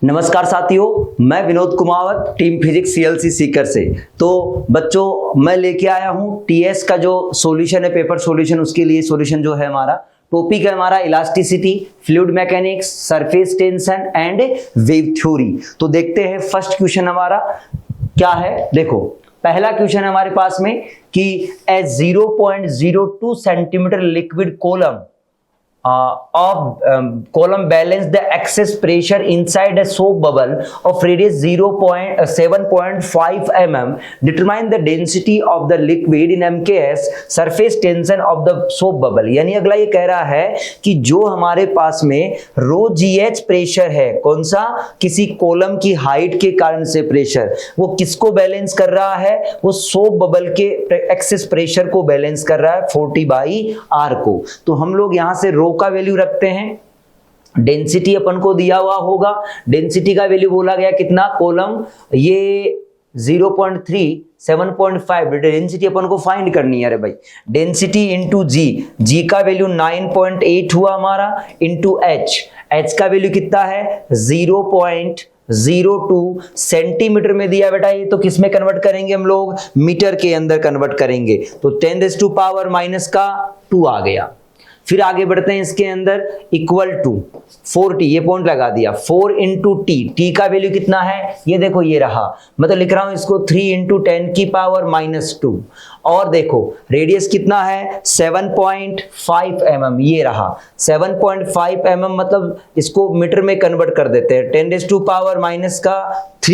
नमस्कार साथियों, मैं Vinod Kumawat, team physics CLC Sikar से। तो बच्चों, मैं लेके आया हूं टीएस का जो सॉल्यूशन है, पेपर सॉल्यूशन। उसके लिए सॉल्यूशन जो है हमारा टॉपिक है हमारा elasticity, fluid mechanics, surface tension and wave theory. तो देखते हैं फर्स्ट क्वेश्चन हमारा क्या है। देखो, पहला क्वेश्चन है हमारे पास में कि ए 0.02 centimetre liquid column column balance the excess pressure inside a soap bubble of radius 7.5 mm. Determine the density of the liquid in MKS, surface tension of the soap bubble. यानी अगला ये कह रहा है कि जो हमारे पास में रो GH प्रेशर है, कौन सा, किसी कॉलम की हाइट के कारण से प्रेशर, वो किसको बैलेंस कर रहा है, वो सोप बबल के एक्सेस प्रेशर को बैलेंस कर रहा है 40/R को। तो हम लोग यहां से रो का वैल्यू रखते हैं। डेंसिटी अपन को दिया हुआ होगा, डेंसिटी का वैल्यू बोला गया कितना, कॉलम ये 0.3 7.5, डेंसिटी अपन को फाइंड करनी है। अरे भाई, डेंसिटी इंटू जी का वैल्यू 9.8 हुआ हमारा, इंटू एच का वैल्यू कितना है 0.02 सेंटीमीटर में दिया बेटा। ये तो किस में कन्वर्ट करेंगे हम लोग, मीटर के अंदर कन्वर्ट करेंगे। तो 10⁻⁻2 आ गया। फिर आगे बढ़ते हैं, इसके अंदर इक्वल टू 4t, ये पॉइंट लगा दिया, 4 इंटू टी का वैल्यू कितना है, ये देखो ये रहा, मतलब लिख रहा हूं इसको 3 इंटू 10⁻⁻2। और देखो रेडियस कितना है 7.5 mm, ये रहा 7.5 mm, मतलब इसको मीटर में कन्वर्ट कर देते हैं, 10⁻³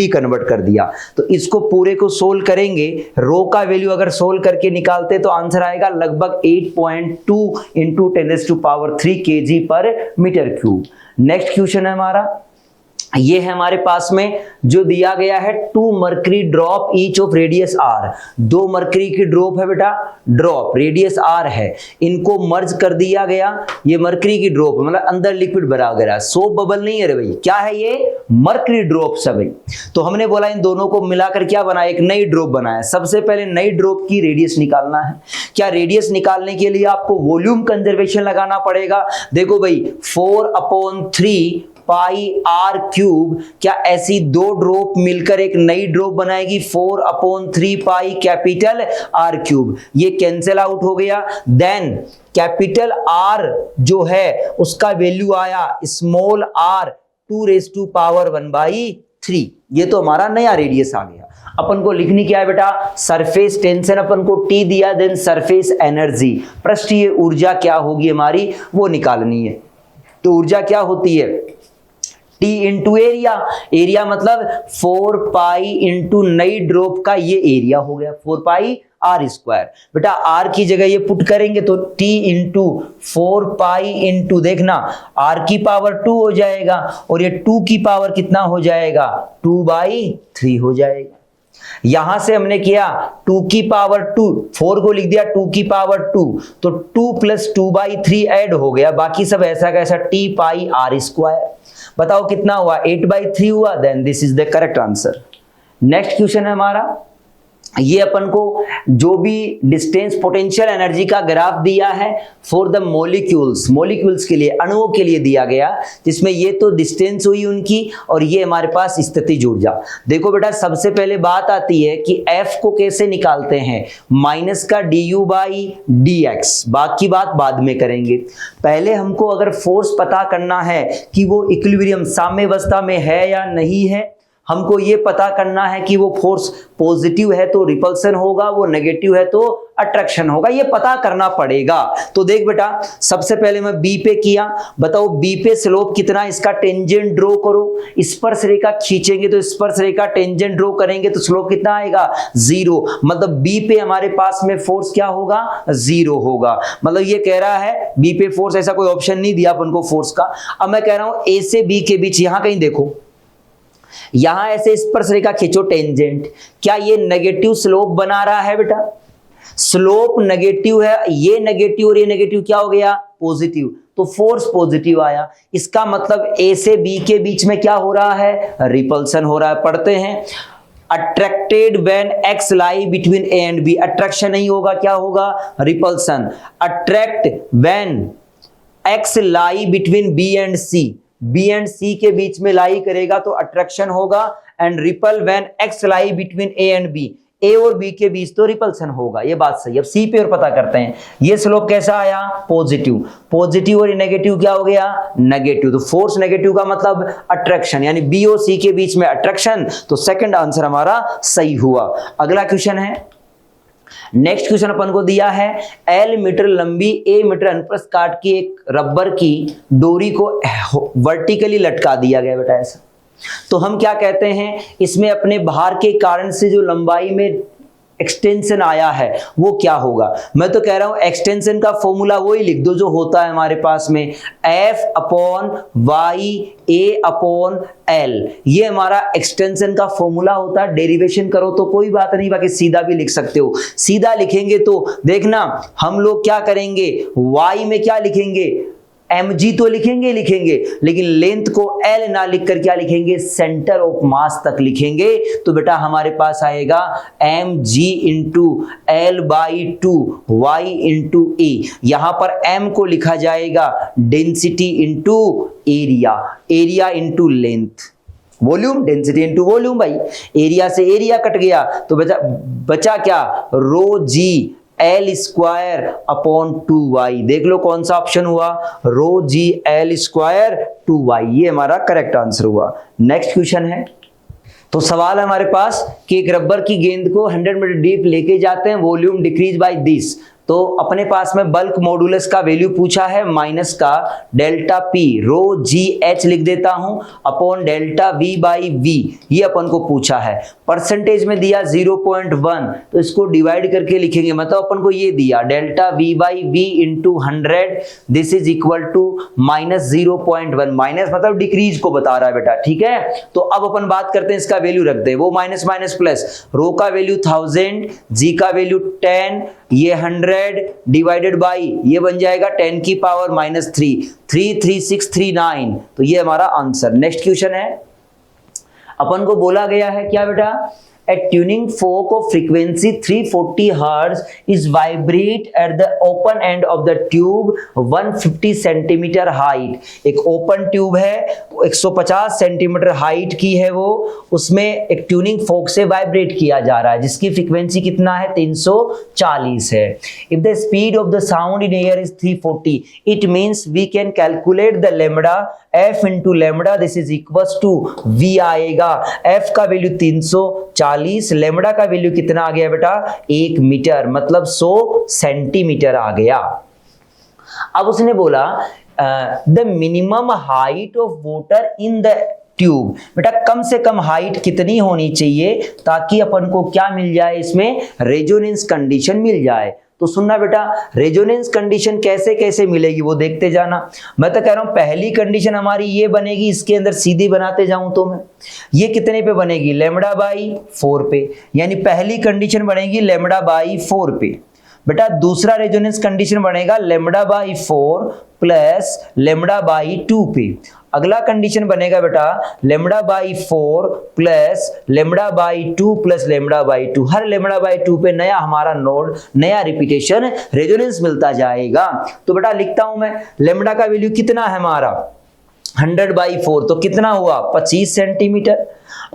कन्वर्ट कर दिया। तो इसको पूरे को सोल्व करेंगे, रो का वैल्यू अगर सोल्व करके निकालते तो आंसर आएगा लगभग 8.2 इंटू 10⁻³ kg/m³। नेक्स्ट क्वेश्चन है हमारा, ये है हमारे पास में जो दिया गया है 2 mercury drop each of radius R। 2 mercury की ड्रॉप है बेटा, ड्रॉप रेडियस R है, इनको मर्ज कर दिया गया। ये मर्करी की ड्रॉप मतलब अंदर लिक्विड भरा गया, सोप बबल नहीं है रे भाई, क्या है ये, मर्करी ड्रॉप सब है। तो हमने बोला इन दोनों को मिलाकर क्या बनाया, एक नई ड्रॉप बनाया। सबसे पहले नई ड्रॉप की रेडियस निकालना है। क्या रेडियस निकालने के लिए आपको वॉल्यूम कंजर्वेशन लगाना पड़ेगा। देखो भाई 4/3 πr³, क्या ऐसी दो ड्रॉप मिलकर एक नई ड्रॉप बनाएगी 4/3 πR³। ये कैंसिल आउट हो गया। देन कैपिटल R जो है उसका वैल्यू आया स्मॉल r 2⁻⁴ ये तो हमारा नया रेडियस आ गया। अपन को लिखनी क्या है बेटा, सरफेस टेंशन अपन को T दिया, देन सरफेस एनर्जी, पृष्ठीय ऊर्जा क्या होगी हमारी, वो निकालनी है। तो ऊर्जा क्या होती है, T इंटू एरिया, एरिया मतलब 4π इंटू नई ड्रॉप का ये एरिया हो गया 4πr²। बेटा R की जगह ये पुट करेंगे तो T इंटू 4π इंटू देखना R⁻² हो जाएगा, और ये 2 की पावर कितना हो जाएगा 2/3 हो जाएगा। यहां से हमने किया 2 की पावर 2, 4 को लिख दिया 2 की पावर 2, तो 2 + 2/3 ऐड हो गया, बाकी सब ऐसा कैसा T πr²। बताओ कितना हुआ, 8/3 हुआ। Then this is the correct answer. Next question है हमारा, ये अपन को जो भी डिस्टेंस पोटेंशियल एनर्जी का ग्राफ दिया है फॉर द मॉलिक्यूल्स के लिए, अणुओं के लिए दिया गया, जिसमें ये तो डिस्टेंस हुई उनकी और ये हमारे पास स्थितिज ऊर्जा। देखो बेटा, सबसे पहले बात आती है कि F को कैसे निकालते हैं, माइनस का du/dx, बाकी बात बाद में करेंगे। पहले हमको अगर फोर्स पता करना है कि वो इक्विलिब्रियम साम्यावस्था में है या नहीं है, हमको ये पता करना है कि वो फोर्स पॉजिटिव है तो रिपल्सन होगा, वो नेगेटिव है तो अट्रैक्शन होगा, ये पता करना पड़ेगा। तो देख बेटा, सबसे पहले मैं बी पे किया, बताओ बी पे स्लोप कितना, इसका टेंजेंट ड्रॉ करो। स्पर्श रेखा खींचेंगे तो स्पर्श रेखा टेंजेंट ड्रॉ करेंगे तो स्लोप कितना आएगा 0, मतलब बी पे हमारे पास में फोर्स क्या होगा 0 होगा। मतलब ये कह रहा है बी पे फोर्स, ऐसा कोई ऑप्शन नहीं दिया अपन को फोर्स का। अब मैं कह रहा हूं ए से बी के बीच, यहां कहीं देखो, यहां ऐसे स्पर्श रेखा खींचो टेंजेंट, क्या ये नेगेटिव स्लोप बना रहा है बेटा, स्लोप नेगेटिव है, ये नेगेटिव और ये नेगेटिव क्या हो गया पॉजिटिव, तो फोर्स पॉजिटिव आया। इसका मतलब ए से बी के बीच में क्या हो रहा है, रिपल्सन हो रहा है। पढ़ते हैं, attracted when X lie between A and B, attraction नहीं होगा, क्या होगा repulsion. Attract when X lie between B and C, B and C के बीच में लाई करेगा तो अट्रैक्शन होगा, and repel when X lie between A and B, A और बी के बीच तो रिपल्सन होगा। ये बात सही। अब सी पे और पता करते हैं, ये स्लोप कैसा आया, पॉजिटिव। पॉजिटिव और नेगेटिव क्या हो गया, नेगेटिव। तो फोर्स नेगेटिव का मतलब अट्रैक्शन, यानी बी और सी के बीच में अट्रैक्शन, तो सेकंड आंसर हमारा सही हुआ। अगला क्वेश्चन है, नेक्स्ट क्वेश्चन अपन को दिया है, एल मीटर लंबी ए मीटर अनुप्रस्थ काट की एक रबर की डोरी को वर्टिकली लटका दिया गया बेटा ऐसा। तो हम क्या कहते हैं, इसमें अपने भार के कारण से जो लंबाई में एक्सटेंशन आया है वो क्या होगा। मैं तो कह रहा हूं एक्सटेंशन का फॉर्मूला वही लिख दो जो होता है हमारे पास में, F अपॉन वाई ए अपॉन एल, ये हमारा एक्सटेंशन का फॉर्मूला होता है। डेरिवेशन करो तो कोई बात नहीं, बाकी सीधा भी लिख सकते हो। सीधा लिखेंगे तो देखना हम लोग क्या करेंगे, y में क्या लिखेंगे, mg तो लिखेंगे, लेकिन लेंथ को l ना लिखकर क्या लिखेंगे, सेंटर ऑफ मास तक लिखेंगे। तो बेटा हमारे पास आएगा mg into L by 2 y into A. यहां पर m को लिखा जाएगा density into area, area into length, volume, density into volume. भाई एरिया से एरिया कट गया तो बचा क्या, rho g L square upon 2y। देख लो कौन सा ऑप्शन हुआ, रो जी एल स्क्वायर 2y, ये हमारा करेक्ट आंसर हुआ। नेक्स्ट क्वेश्चन है, तो सवाल है हमारे पास कि एक रबर की गेंद को 100 मीटर डीप लेके जाते हैं, वॉल्यूम डिक्रीज बाय दिस। तो अपने पास में बल्क मॉडुलस का वैल्यू पूछा है, माइनस का delta P rho G H लिख देता हूं upon delta V by V, ये अपन को पूछा है। परसेंटेज में दिया 0.1, तो इसको डिवाइड करके लिखेंगे, मतलब अपन को ये दिया delta V by V into 100, this is equal to minus 0.1, minus मतलब डिक्रीज को बता रहा है बेटा, ठीक है। तो अब अपन बात करते हैं, इसका वैल्यू रख दे, वो माइनस माइनस प्लस, रो का वैल्यू 1000, जी का वैल्यू 10, ये 100 डिवाइडेड बाई ये बन जाएगा 10 की पावर माइनस 3, 33639, तो ये हमारा आंसर। नेक्स्ट क्वेश्चन है, अपन को बोला गया है क्या बेटा, a tuning fork of frequency 340 Hz is vibrate at the open end of the tube 150 centimetre height. एक ओपन ट्यूब है, 150 सेंटीमीटर हाइट की है वो, उसमें एक ट्यूनिंग फोक से वाइब्रेट किया जा रहा है जिसकी फ्रीक्वेंसी कितना है, 340 है। If the speed of the sound in air is 340, it means we can calculate the lambda f into lambda, this is equal to v आएगा। f का वैल्यू 340, लेमडा का वैल्यू कितना आ गया बेटा, 1 मीटर, मतलब 100 सेंटीमीटर आ गया। अब उसने बोला the minimum height of water in the tube, बेटा कम से कम हाइट कितनी होनी चाहिए ताकि अपन को क्या मिल जाए, इसमें रेजोनेंस कंडीशन मिल जाए। तो सुनना बेटा, रेजोनेंस कंडीशन कैसे कैसे मिलेगी वो देखते जाना। मैं तो कह रहा हूं पहली कंडीशन हमारी ये बनेगी, इसके अंदर सीधी बनाते जाऊं तो मैं, ये कितने पे बनेगी, लेमडा बाई 4 पे, यानी पहली कंडीशन बनेगी लेमडा बाई 4 पे। बेटा दूसरा रेजोनेंस कंडीशन बनेगा lambda by 4 plus lambda by 2 पे। अगला कंडीशन बनेगा बेटा lambda by 4 plus lambda by 2 plus lambda by 2। Her lambda by 2 पे नया हमारा नोड, नया रिपीटेशन, रेजोनेंस मिलता जाएगा। तो बेटा लिखता हूं मैं, लेमडा का वैल्यू कितना है हमारा 100/4, तो कितना हुआ 25 सेंटीमीटर।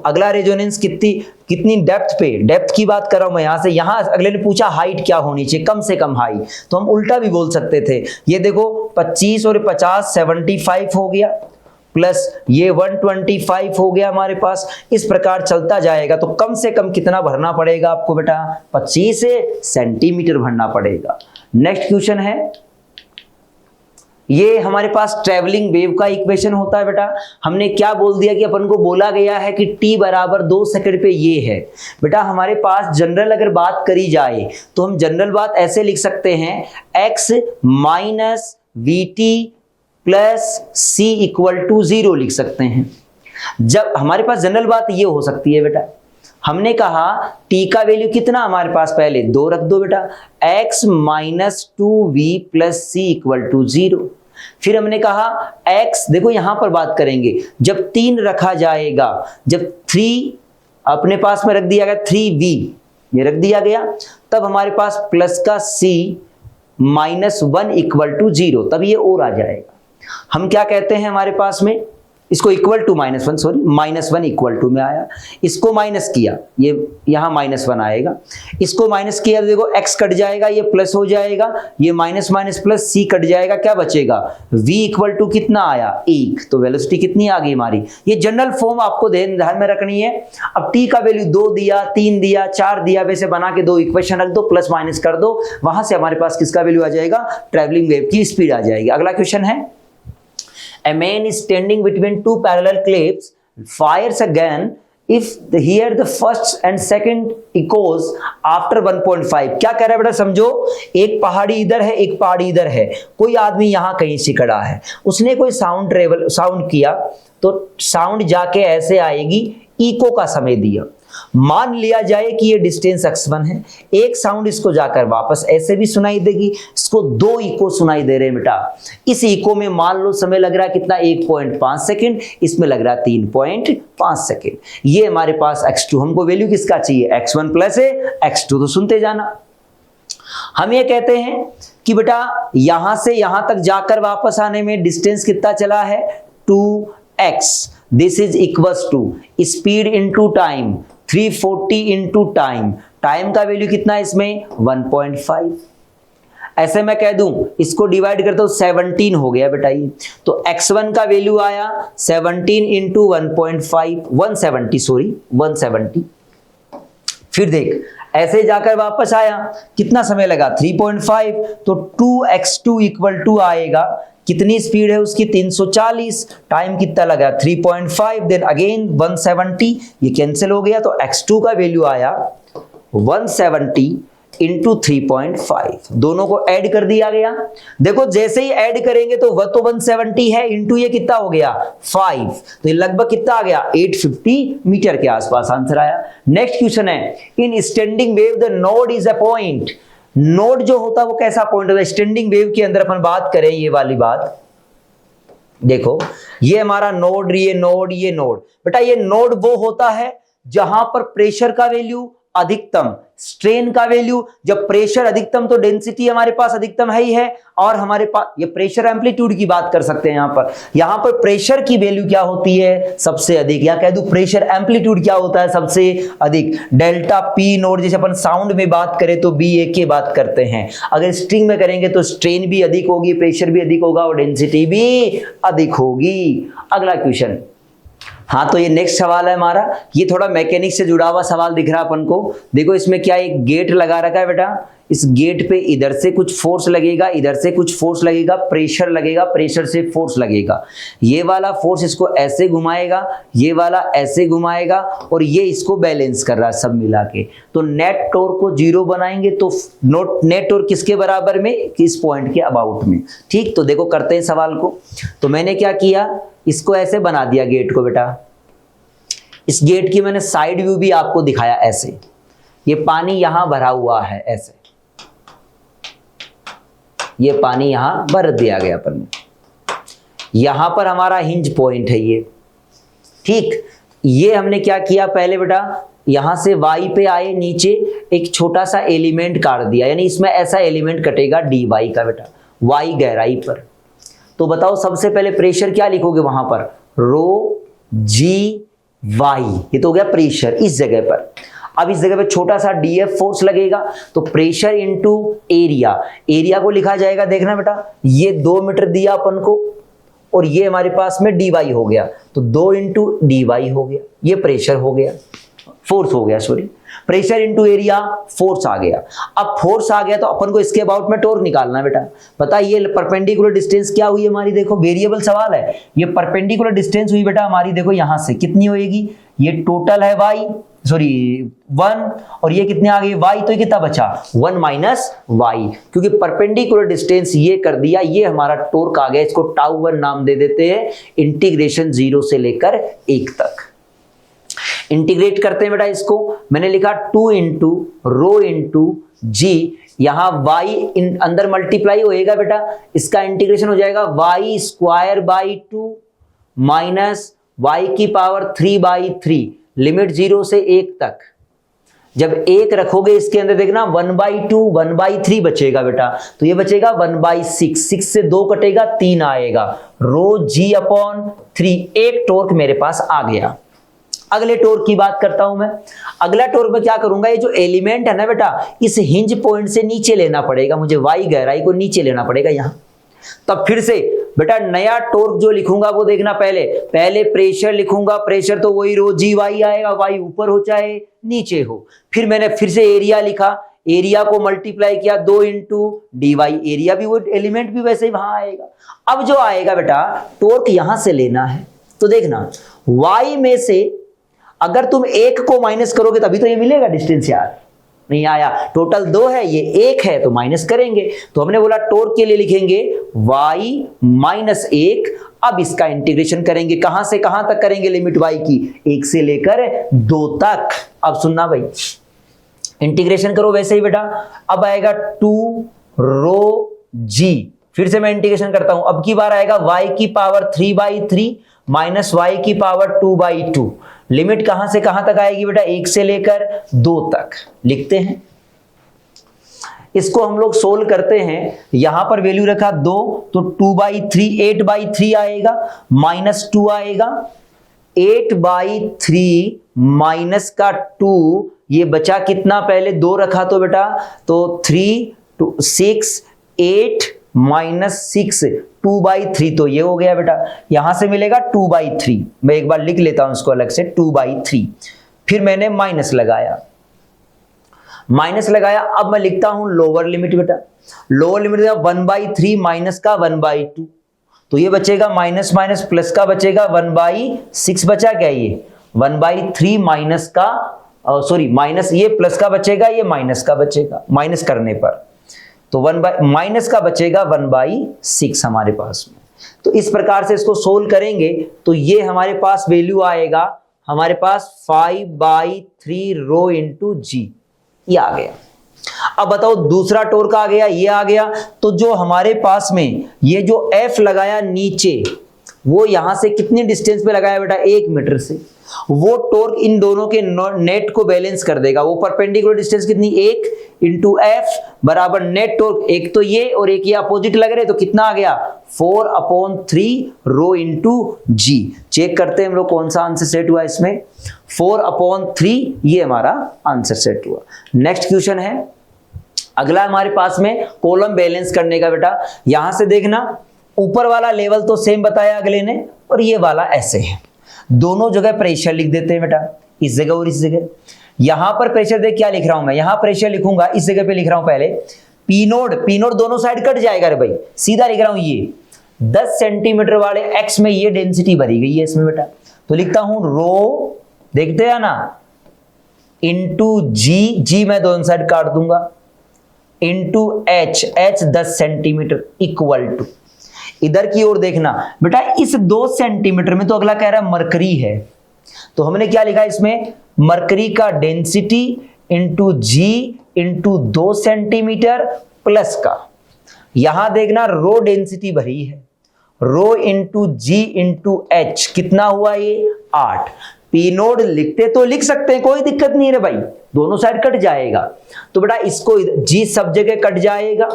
अगला रेजोनेंस कितनी डेप्थ पे, डेप्थ की बात कर रहा हूं मैं यहां से, यहां अगले ने पूछा हाइट क्या होनी चाहिए, कम से कम हाइट, तो हम उल्टा भी बोल सकते थे। ये देखो 25 और 50 75 हो गया, प्लस ये 125 हो गया हमारे पास, इस प्रकार चलता जाएगा। तो कम से कम कितना भरना पड़ेगा आपको बेटा, 25 सेंटीमीटर भरना पड़ेगा। नेक्स्ट क्वेश्चन है, ये हमारे पास ट्रेवलिंग वेव का इक्वेशन होता है बेटा। हमने क्या बोल दिया कि अपन को बोला गया है कि t बराबर 2 सेकंड पे ये है। बेटा हमारे पास जनरल अगर बात करी जाए तो हम जनरल बात ऐसे लिख सकते हैं, x minus V T plus C equal to 0 लिख सकते हैं। जब हमारे पास जनरल बात ये हो सकती है बेटा, हमने कहा t का वैल्यू कितना हमारे पास, पहले 2 रख दो बेटा, x minus 2v plus C equal to 0। फिर हमने कहा x, देखो यहां पर बात करेंगे, जब 3 रखा जाएगा, जब 3 अपने पास में रख दिया गया 3v, ये रख दिया गया, तब हमारे पास प्लस का c माइनस 1 इक्वल टू 0, तब ये और आ जाएगा। हम क्या कहते हैं हमारे पास में इसको equal to -1, sorry -1 equal to में आया, इसको माइनस किया, ये यहाँ -1 आएगा, इसको माइनस किया तो देखो x कट जाएगा, ये प्लस हो जाएगा, ये minus minus plus c cut जाएगा, क्या बचेगा v इक्वल टू कितना आया 1, तो वेलोसिटी कितनी आ गई हमारी। ये जनरल फॉर्म आपको ध्यान में रखनी है। अब t का वैल्यू 2 दिया, 3 दिया, 4 दिया, वैसे बना के 2 इक्वेशन रख दो, प्लस माइनस कर दो, वहां से हमारे पास किसका वैल्यू आ जाएगा, ट्रैवलिंग वेव की स्पीड आ जाएगी। अगला क्वेश्चन है, a man is standing between two parallel cliffs, fires a gun if here the first and second echoes after 1.5। क्या कह रहा है बेटा, समझो एक पहाड़ी इधर है, एक पहाड़ी इधर है, कोई आदमी यहां कहीं से खड़ा है, उसने कोई साउंड किया तो साउंड जाके ऐसे आएगी, इको का समय दिया, मान लिया जाए कि ये डिस्टेंस x1 है, एक साउंड इसको जाकर वापस ऐसे भी सुनाई देगी, इसको 2 इको सुनाई दे रहे हैं बेटा। इस इको में मान लो समय लग रहा है कितना 1.5 सेकंड, इसमें लग रहा है 3.5 सेकंड। ये हमारे पास x2, हमको वैल्यू किसका चाहिए, x1 प्लस है x2, तो सुनते जाना। हम ये कहते हैं कि बेटा यहां से यहां तक जाकर वापस आने में डिस्टेंस कितना चला है 2x, this is equals to speed into time 340 into time, time का वैल्यू कितना है इसमें 1.5। ऐसे मैं कह दूं, इसको डिवाइड करता हूं 17 हो गया बेटा ये, तो x1 का वैल्यू आया 17 इंटू 1.5, 170। फिर देख ऐसे जाकर वापस आया, कितना समय लगा 3.5, तो 2x2 इक्वल टू आएगा, कितनी स्पीड है उसकी 340, टाइम कितना लगा 3.5, देन अगेन 170, ये कैंसिल हो गया, तो x2 का वैल्यू आया 170 इंटू 3.5, दोनों को ऐड कर दिया गया। देखो जैसे ही ऐड करेंगे तो वह तो 170 है, इंटू ये कितना हो गया 5, तो ये लगभग कितना आ गया 850 मीटर के आसपास आंसर आया। नेक्स्ट क्वेश्चन है, इन standing wave the node is a point. Node जो होता है वो कैसा पॉइंट होता है, स्टैंडिंग वेव के अंदर अपन बात करें ये वाली बात, देखो ये हमारा नोड, ये नोड, ये नोड, बेटा ये नोड वो होता है जहां पर प्रेशर का वैल्यू अधिकतम, स्ट्रेन का वैल्यू, जब प्रेशर अधिकतम तो डेंसिटी हमारे पास अधिकतम है ही है, और हमारे पास ये प्रेशर एम्पलीट्यूड की बात कर सकते हैं। यहां पर प्रेशर की वैल्यू क्या होती है सबसे अधिक, या कह दूं प्रेशर एम्पलीट्यूड क्या होता है सबसे अधिक, डेल्टा पी नोड। जैसे अपन साउंड में बात करें तो बी ए की बात करते हैं, अगर स्ट्रिंग में करेंगे तो स्ट्रेन भी अधिक होगी, प्रेशर भी अधिक होगा और डेंसिटी भी अधिक होगी। अगला क्वेश्चन, हाँ तो ये नेक्स्ट सवाल है हमारा, ये थोड़ा मैकेनिक्स से जुड़ा हुआ सवाल दिख रहा है अपन को। देखो इसमें क्या एक गेट लगा रखा है बेटा, इस गेट पे इधर से कुछ फोर्स लगेगा, इधर से कुछ फोर्स लगेगा, प्रेशर लगेगा, प्रेशर से फोर्स लगेगा, ये वाला फोर्स इसको ऐसे घुमाएगा, ये वाला ऐसे घुमाएगा, और ये इसको बैलेंस कर रहा है सब मिला के। तो नेट टॉर्क को 0 बनाएंगे तो नेट टॉर्क किसके बराबर में, किस पॉइंट के अबाउट में। ठीक, तो देखो करते हैं सवाल को। तो मैंने क्या किया, इसको ऐसे बना दिया गेट को बेटा, इस गेट की मैंने साइड व्यू भी आपको दिखाया ऐसे, ये पानी यहां भरा हुआ है ऐसे, ये पानी यहां भर दिया गया अपन ने, यहां पर हमारा हिंज पॉइंट है ये। ठीक, ये हमने क्या किया पहले बेटा, यहां से y पे आए, नीचे एक छोटा सा एलिमेंट काट दिया, यानी इसमें ऐसा एलिमेंट कटेगा dy का बेटा, y गहराई पर। तो बताओ सबसे पहले प्रेशर क्या लिखोगे वहां पर, रो जी वाई, ये तो हो गया प्रेशर इस जगह पर। अब इस जगह पे छोटा सा df फोर्स लगेगा, तो प्रेशर इनटू एरिया, एरिया को लिखा जाएगा, देखना बेटा ये 2 मीटर दिया अपन को, और ये हमारे पास में dy हो गया, तो 2 इंटू dy हो गया, ये प्रेशर हो गया, फोर्स हो गया, sorry pressure into area, force आ गया। अब फोर्स आ गया तो अपन को इसके अबाउट में टॉर्क निकालना है बेटा। पता है ये परपेंडिकुलर डिस्टेंस क्या हुई हमारी, देखो वेरिएबल सवाल है, ये परपेंडिकुलर डिस्टेंस हुई बेटा हमारी, देखो यहां से कितनी होएगी, ये टोटल है y 1, और ये कितने आ गए y, तो ये कितना बचा 1 माइनस y, क्योंकि परपेंडिकुलर डिस्टेंस ये कर दिया, ये हमारा टॉर्क आ गया, इसको टाउ 1 नाम दे देते हैं, इंटीग्रेशन 0 से लेकर 1 तक। इंटीग्रेट करते हैं बेटा इसको, मैंने लिखा 2 इंटू रो इंटू जी, यहां y अंदर मल्टीप्लाई होएगा बेटा, इसका इंटीग्रेशन हो जाएगा y square by 2 minus y की पावर 3/3, लिमिट 0 से 1 तक, जब 1 रखोगे इसके अंदर देखना 1/2 1/3 बचेगा बेटा, तो ये बचेगा 1/6, 6 से 2 कटेगा 3 आएगा, रो जी अपॉन 3, एक टॉर्क मेरे पास आ गया। अगले टॉर्क की बात करता हूं मैं। अगला टॉर्क में क्या करूंगा, ये जो एलिमेंट है ना बेटा, इस हिंज पॉइंट से नीचे लेना पड़ेगा मुझे, वाई गहराई को नीचे लेना पड़ेगा यहां। तब फिर से बेटा नया टॉर्क जो लिखूंगा वो देखना, पहले प्रेशर लिखूंगा, प्रेशर तो वही रो जी वाई आएगा, वाई ऊपर हो चाहे नीचे हो। फिर मैंने फिर से एरिया लिखा, एरिया को मल्टीप्लाई किया 2 इंटू डी वाई, एरिया भी वो एलिमेंट भी वैसे ही वहां आएगा। अब जो आएगा बेटा टॉर्क यहां से लेना है, तो देखना वाई में से अगर तुम 1 को माइनस करोगे तभी तो ये मिलेगा डिस्टेंस यार, नहीं आया, टोटल 2 है ये 1 है तो माइनस करेंगे, तो हमने बोला टॉर्क के लिए लिखेंगे y माइनस 1। अब इसका इंटीग्रेशन करेंगे, कहां से कहां तक करेंगे लिमिट y की, 1 से लेकर 2 तक। अब सुनना भाई, इंटीग्रेशन करो वैसे ही बेटा, अब आएगा 2 रो g, फिर से मैं इंटीग्रेशन करता हूं, अब की बार आएगा y की पावर 3/3 माइनस y की पावर 2/2। लिमिट कहां से कहां तक आएगी बेटा, 1 से लेकर 2 तक। लिखते हैं इसको, हम लोग सोल्व करते हैं। यहां पर वैल्यू रखा 2, तो 2/3 8/3 आएगा, माइनस 2 आएगा, 8/3 माइनस का 2, ये बचा कितना, पहले 2 रखा तो बेटा, तो 3 2 6 8 माइनस 6 2/3, तो ये हो गया बेटा, यहां से मिलेगा 2/3। मैं एक बार लिख लेता हूं इसको अलग से, 2/3। फिर मैंने माइनस लगाया, अब मैं लिखता हूं लोअर लिमिट बेटा, लोअर लिमिट 1/3 माइनस का 1/2, तो ये बचेगा माइनस माइनस प्लस का बचेगा 1/6 बचा क्या, ये 1/3 माइनस का सॉरी माइनस, ये प्लस का बचेगा, ये माइनस का बचेगा, माइनस करने पर तो माइनस का बचेगा 1/6 हमारे पास में। तो इस प्रकार से इसको सोल्व करेंगे तो ये हमारे पास वैल्यू आएगा, हमारे पास 5/3 रो इंटू जी, ये आ गया। अब बताओ दूसरा टॉर्क आ गया, ये आ गया, तो जो हमारे पास में ये जो F लगाया नीचे, वो यहां से कितनी डिस्टेंस पे लगाया बेटा, 1 मीटर से, वो टॉर्क इन दोनों के नेट को बैलेंस कर देगा। वो परपेंडिकुलर डिस्टेंस कितनी, 1 इंटू एफ बराबर नेट टॉर्क, एक तो ये और एक ये अपोजिट लग रहे, तो कितना आ गया 4/3 रो इंटू जी। चेक करते हैं हम लोग कौन सा आंसर सेट हुआ इसमें, 4/3 ये हमारा आंसर सेट हुआ। नेक्स्ट क्वेश्चन है, अगला हमारे पास में कॉलम बैलेंस करने का बेटा। यहां से देखना ऊपर वाला लेवल तो सेम बताया अगले ने, और ये वाला ऐसे है, दोनों जगह प्रेशर लिख देते हैं बेटा, इस जगह और इस जगह। यहां पर प्रेशर देख क्या लिख रहा हूं मैं, यहां प्रेशर लिखूंगा, इस जगह पे लिख रहा हूं पहले पी नोड दोनों साइड कट जाएगा रे भाई, सीधा लिख रहा हूं ये 10 सेंटीमीटर वाले एक्स में ये डेंसिटी भरी गई है इसमें बेटा, तो लिखता हूं रो, देखते हैं ना, इंटू जी मैं दोनों साइड काट दूंगा, into H 10 centimetre equal to, इधर की ओर देखना बेटा, इस 2 सेंटीमीटर में तो अगला कह रहा है मरकरी है, तो हमने क्या लिखा इसमें, मरकरी का डेंसिटी इंटू जी इंटू 2 सेंटीमीटर प्लस का, यहां देखना रो डेंसिटी भरी है, रो इंटू जी इंटू एच कितना हुआ ये 8। पी नोड लिखते तो लिख सकते हैं, कोई दिक्कत नहीं है भाई, दोनों साइड कट जाएगा, तो बेटा इसको जी सब जगह कट जाएगा,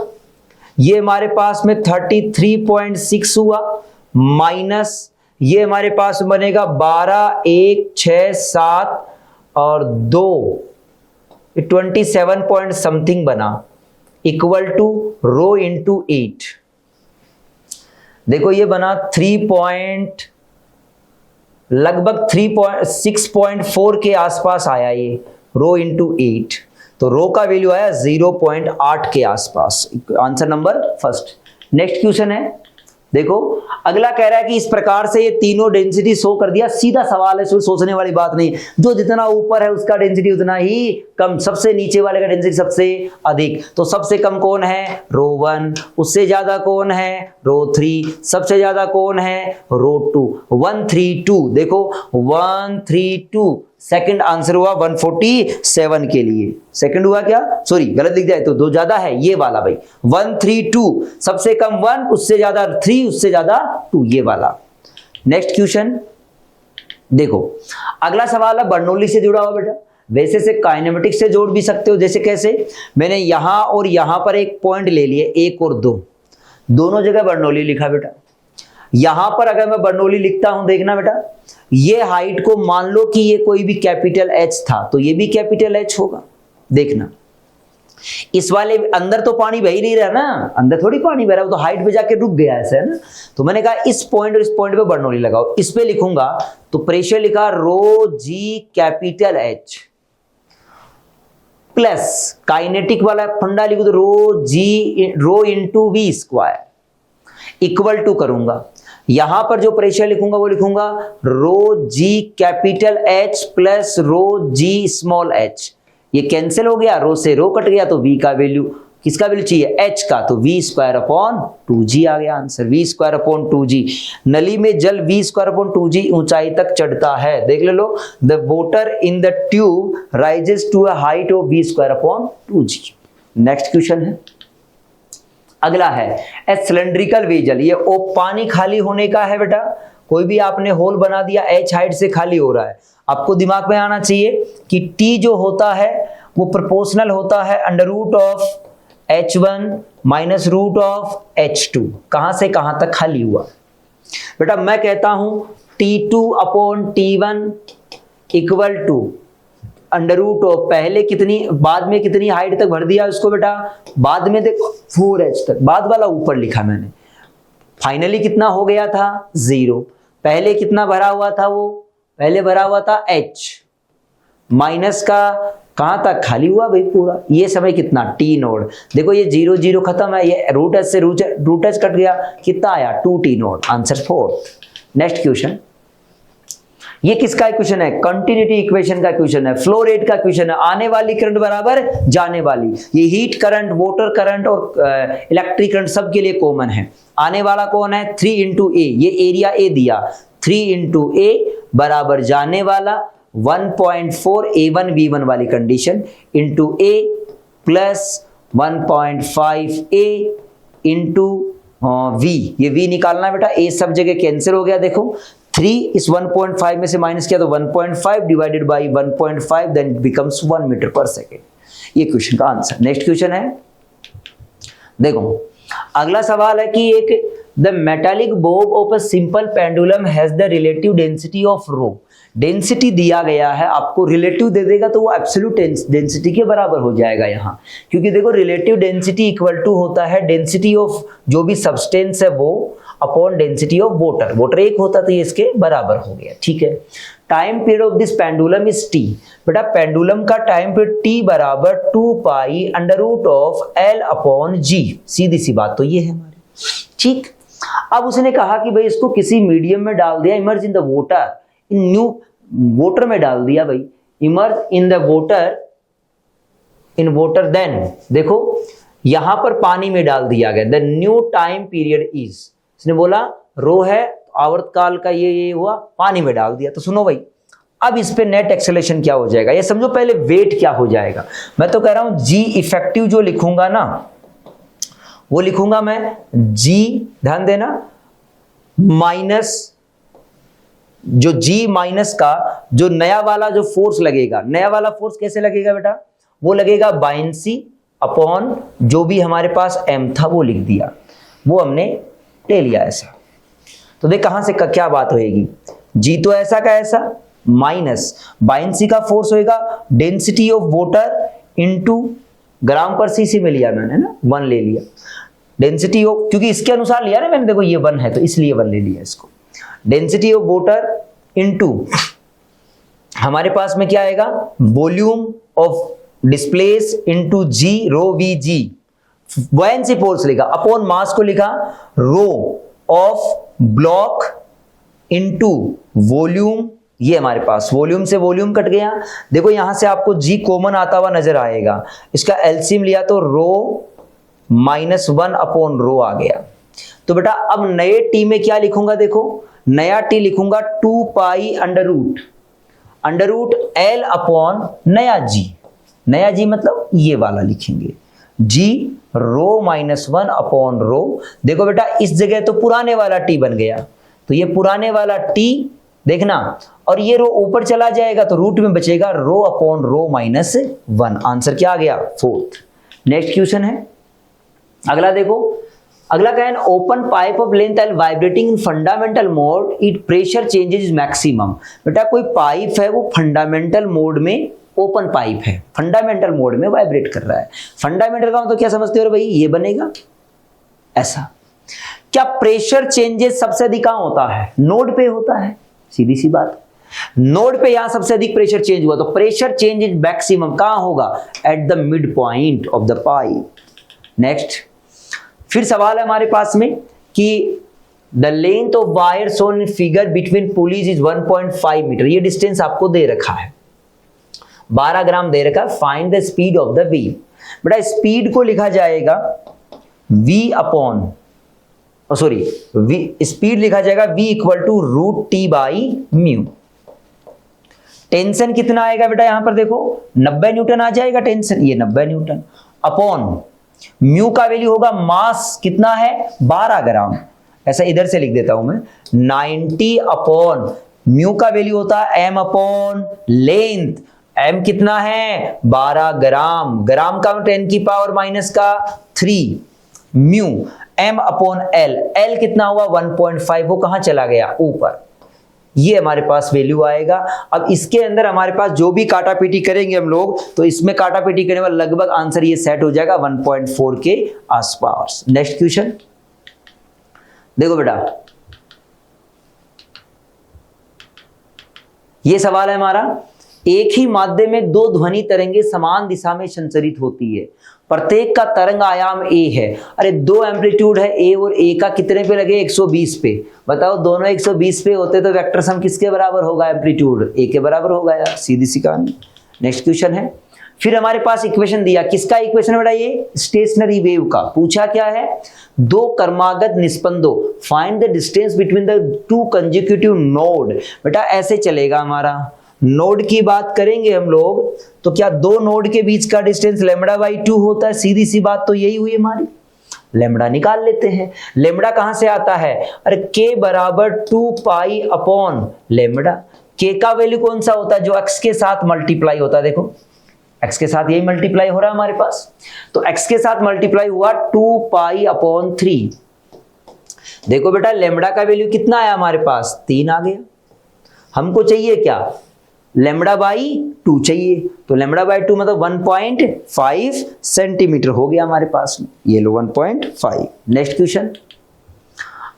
ये हमारे पास में 33.6 हुआ, माइनस ये हमारे पास बनेगा 12 1 6 7 और 2 27 पॉइंट समथिंग बना, इक्वल टू रो इंटू 8। देखो ये बना 3 लगभग 6.4 के आसपास आया ये रो इंटू 8, तो रो का वैल्यू आया 0.8 के आसपास, answer number first. Next question है, देखो अगला कह रहा है कि इस प्रकार से ये तीनों डेंसिटी शो कर दिया, सीधा सवाल है, सोचने वाली बात नहीं, जो जितना ऊपर है उसका डेंसिटी उतना ही कम, सबसे नीचे वाले का डेंसिटी सबसे अधिक, तो सबसे कम कौन है रो 1, उससे ज्यादा कौन है रो 3, सबसे ज्यादा कौन है रो 2, 132, देखो 132, सेकंड आंसर हुआ 147 के लिए, सेकंड हुआ क्या, सॉरी गलत लिख जाए तो 2 ज्यादा है ये वाला भाई, 132, सबसे कम 1, उससे ज्यादा 3, उससे ज्यादा 2, ये वाला। नेक्स्ट क्वेश्चन देखो, अगला सवाल है बर्नौली से जुड़ा हुआ बेटा। वैसे से काइनेमेटिक्स से जोड़ भी सकते हो। जैसे कैसे, मैंने यहां और यहां पर एक पॉइंट ले लिए 1 और 2, दोनों जगह बर्नौली लिखा बेटा। यहां पर अगर मैं बर्नौली लिखता हूं, देखना बेटा, ये हाइट को मान लो कि ये कोई भी कैपिटल H था तो ये भी कैपिटल H होगा। देखना इस वाले अंदर तो पानी बह ही नहीं रहा ना, अंदर थोड़ी पानी बह रहा है, वो तो हाइट पे जाके रुक गया ऐसे, है ना। तो मैंने कहा इस पॉइंट और इस पॉइंट पे बर्नौली लगाओ। इस पे लिखूंगा तो प्रेशर लिखा rho g capital H plus kinetic वाला फंडा लिखो तो rho into v square equal to करूंगा, यहां पर जो प्रेशर लिखूंगा वो लिखूंगा rho g capital H plus rho g small h। ये कैंसिल हो गया, रो से रो कट गया तो v का वैल्यू, किसका वैल्यू चाहिए, h का, तो v स्क्वायर अपॉन 2g आ गया answer, v square upon 2g। नली में जल v स्क्वायर अपॉन 2g ऊंचाई तक चढ़ता है। देख ले लो, the water in the tube rises to a height of v square upon 2g। Next question है, अगला है ए सिलेंड्रिकल वेजल। ये पानी खाली होने का है बेटा, कोई भी आपने होल बना दिया, h हाइट से खाली हो रहा है। आपको दिमाग में आना चाहिए कि t जो होता है वो प्रोपोर्शनल होता है under root of h1 minus root of h2। कहां से कहां तक खाली हुआ बेटा, मैं कहता हूं t2 upon t1 equal to under root of पहले कितनी, बाद में कितनी हाइट तक भर दिया उसको बेटा, बाद में देखो 4h तक, बाद वाला ऊपर लिखा मैंने। फाइनली कितना हो गया था 0, पहले कितना भरा हुआ था, वो पहले भरा हुआ था h माइनस का कहां तक खाली हुआ भाई पूरा, ये समय कितना t नोड। देखो ये 0 0 खत्म है, ये रूट h से रूट h कट गया, कितना आया 2t node, answer 4। Next question, ये किसका क्वेश्चन है, कंटिन्यूटी इक्वेशन का क्वेश्चन है, फ्लो रेट का क्वेश्चन है। आने वाली करंट बराबर जाने वाली, ये हीट करंट, वाटर करंट और इलेक्ट्रिक करंट सबके लिए कॉमन है। आने वाला कौन है 3 इंटू ए, ये एरिया ए दिया, 3 इंटू ए बराबर जाने वाला 1.4 A1 V1 वाली condition into A plus 1.5 A into V, ये वी निकालना है बेटा, ए सब जगह कैंसिल हो गया। देखो 3 इस 1.5 में से माइनस किया तो 1.5 divided by 1.5 then it becomes 1 metre पर सेकेंड। ये क्वेश्चन का आंसर। नेक्स्ट क्वेश्चन है, देखो अगला सवाल है कि एक the metallic bob of a simple pendulum has the relative density of rho. Density दिया गया है, आपको रिलेटिव दे देगा तो वो एब्सोल्यूट डेंसिटी के बराबर हो जाएगा यहाँ, क्योंकि देखो रिलेटिव डेंसिटी इक्वल टू होता है डेंसिटी ऑफ जो भी सब्सटेंस है वो upon density of water, water एक होता तो ये इसके बराबर हो गया। ठीक है, time period of this pendulum is T. बेटा पेंडुलम का टाइम पीरियड टी बराबर 2 pi under root of L upon g, सीधी सी बात तो ये है हमारी। ठीक, अब उसने कहा कि भाई इसको किसी मीडियम में डाल दिया, emerge in the water, in new water में डाल दिया भाई, emerge in the water, in water, then देखो यहां पर पानी में डाल दिया गया, the new time period is, इसने बोला रो है आवर्तकाल का ये हुआ, पानी में डाल दिया। तो सुनो भाई, अब इस पे नेट एक्सेलरेशन क्या हो जाएगा ये समझो, पहले वेट क्या हो जाएगा। मैं तो कह रहा हूं जी इफेक्टिव जो लिखूंगा ना वो लिखूंगा मैं जी, ध्यान देना, माइनस जो जी माइनस का जो नया वाला जो फोर्स लगेगा, नया वाला फोर्स कैसे लगेगा बेटा, वो लगेगा बाइंसी अपॉन जो भी हमारे पास एम था वो लिख दिया, वो हमने ले लिया ऐसा। तो देख कहां से क्या बात होएगी, जी तो ऐसा का ऐसा माइनस बाइंसी का फोर्स होएगा density of water into gram पर सीसी में लिया मैंने ना, 1 ले लिया डेंसिटी ऑफ, क्योंकि इसके अनुसार लिया ना मैंने, देखो ये 1 है तो इसलिए 1 ले लिया इसको। डेंसिटी ऑफ वाटर इनटू हमारे पास में क्या आएगा, volume of displace into G rho V G, buoyancy force लिखा अपॉन मास को लिखा rho of block into volume, ये हमारे पास वॉल्यूम से वॉल्यूम कट गया। देखो यहां से आपको जी कॉमन आता हुआ नजर आएगा, इसका एलसीएम लिया तो रो -1 अपॉन रो आ गया। तो बेटा अब नए टी में क्या लिखूंगा, देखो नया टी लिखूंगा 2 pi under root L upon नया जी मतलब ये वाला लिखेंगे, जी रो -1 अपॉन रो। देखो बेटा इस जगह तो पुराने वाला टी बन गया, तो ये पुराने वाला टी देखना, और ये रो ऊपर चला जाएगा तो रूट में बचेगा rho upon rho minus 1। Answer क्या आ गया? 4th। नेक्स्ट क्वेश्चन है, अगला देखो, अगला क्या है, open pipe of length L vibrating in fundamental mode, it pressure changes maximum. बेटा कोई पाइप है वो फंडामेंटल मोड में, ओपन पाइप है, फंडामेंटल मोड में वाइब्रेट कर रहा है। फंडामेंटल का मतलब क्या समझते हो भाई? ये बनेगा ऐसा। क्या प्रेशर चेंजेस सबसे अधिक कहां होता है? नोड पे होता है, सीधी सी बात। नोड पे यहां सबसे अधिक प्रेशर चेंज हुआ, तो प्रेशर चेंज इज मैक्सिमम कहां होगा? At the mid point of the pipe. Next, फिर सवाल है हमारे पास में कि the length of wire shown in figure between pulleys is 1.5 metre. ये डिस्टेंस आपको दे रखा है, 12 ग्राम दे रखा है। Find the speed of the V. बेटा स्पीड को लिखा जाएगा v अपॉन, सॉरी स्पीड लिखा जाएगा v equal to root T by mu. Tension कितना आएगा बेटा? यहां पर देखो 90 न्यूटन आ जाएगा टेंशन, ये 90 न्यूटन अपॉन म्यू का वैल्यू होगा मास कितना है? 12 ग्राम। ऐसा इधर से लिख देता हूं मैं, 90 अपॉन म्यू का वैल्यू होता है m अपॉन लेंथ। m कितना है? 12 ग्राम। ग्राम का 10 की पावर माइनस का 3 mu m upon l। l कितना हुआ? 1.5। वो कहां चला गया? ऊपर। ये हमारे पास वैल्यू आएगा। अब इसके अंदर हमारे पास जो भी काटा पीटी करेंगे हम लोग, तो इसमें काटा पीटी करने वाला लगभग आंसर ये सेट हो जाएगा 1.4 के आसपास। नेक्स्ट क्वेश्चन देखो बेटा, ये सवाल है हमारा, एक ही माध्यम में दो ध्वनि तरंगे समान दिशा में संचरित होती है, प्रत्येक का तरंग आयाम a है। अरे दो एम्पलीट्यूड है a और a का कितने पे लगे? 120 पे। बताओ दोनों 120 पे होते तो वेक्टर सम किसके बराबर होगा? एम्पलीट्यूड a के बराबर होगा यार, सीधी सी कहानी। नेक्स्ट क्वेश्चन है, फिर हमारे पास इक्वेशन दिया, किसका इक्वेशन बेटा? ये स्टेशनरी वेव का। पूछा क्या है? दो क्रमागत निस्पंदों, find the distance between the two consecutive node. बेटा ऐसे चलेगा हमारा, नोड की बात करेंगे हम लोग तो क्या दो नोड के बीच का डिस्टेंस लेमड़ा बाई 2 होता है। सीधी सी बात तो यही हुई हमारी। लेमड़ा निकाल लेते हैं। लेमड़ा कहां से आता है? अरे k बराबर 2 पाई अपॉन लेमड़ा। k का वैल्यू कौन सा होता है? जो x के साथ मल्टीप्लाई होता है। देखो x के साथ यही मल्टीप्लाई हो रहा है हमारे पास, तो x के साथ मल्टीप्लाई हुआ 2 पाई अपॉन 3। देखो बेटा लेमड़ा का वैल्यू कितना आया हमारे पास? 3 आ गया। हमको चाहिए क्या? लेमड़ा बाई 2 चाहिए, तो लेमड़ा बाई 2 मतलब 1.5 सेंटीमीटर हो गया हमारे पास में। ये लो 1.5। नेक्स्ट क्वेश्चन,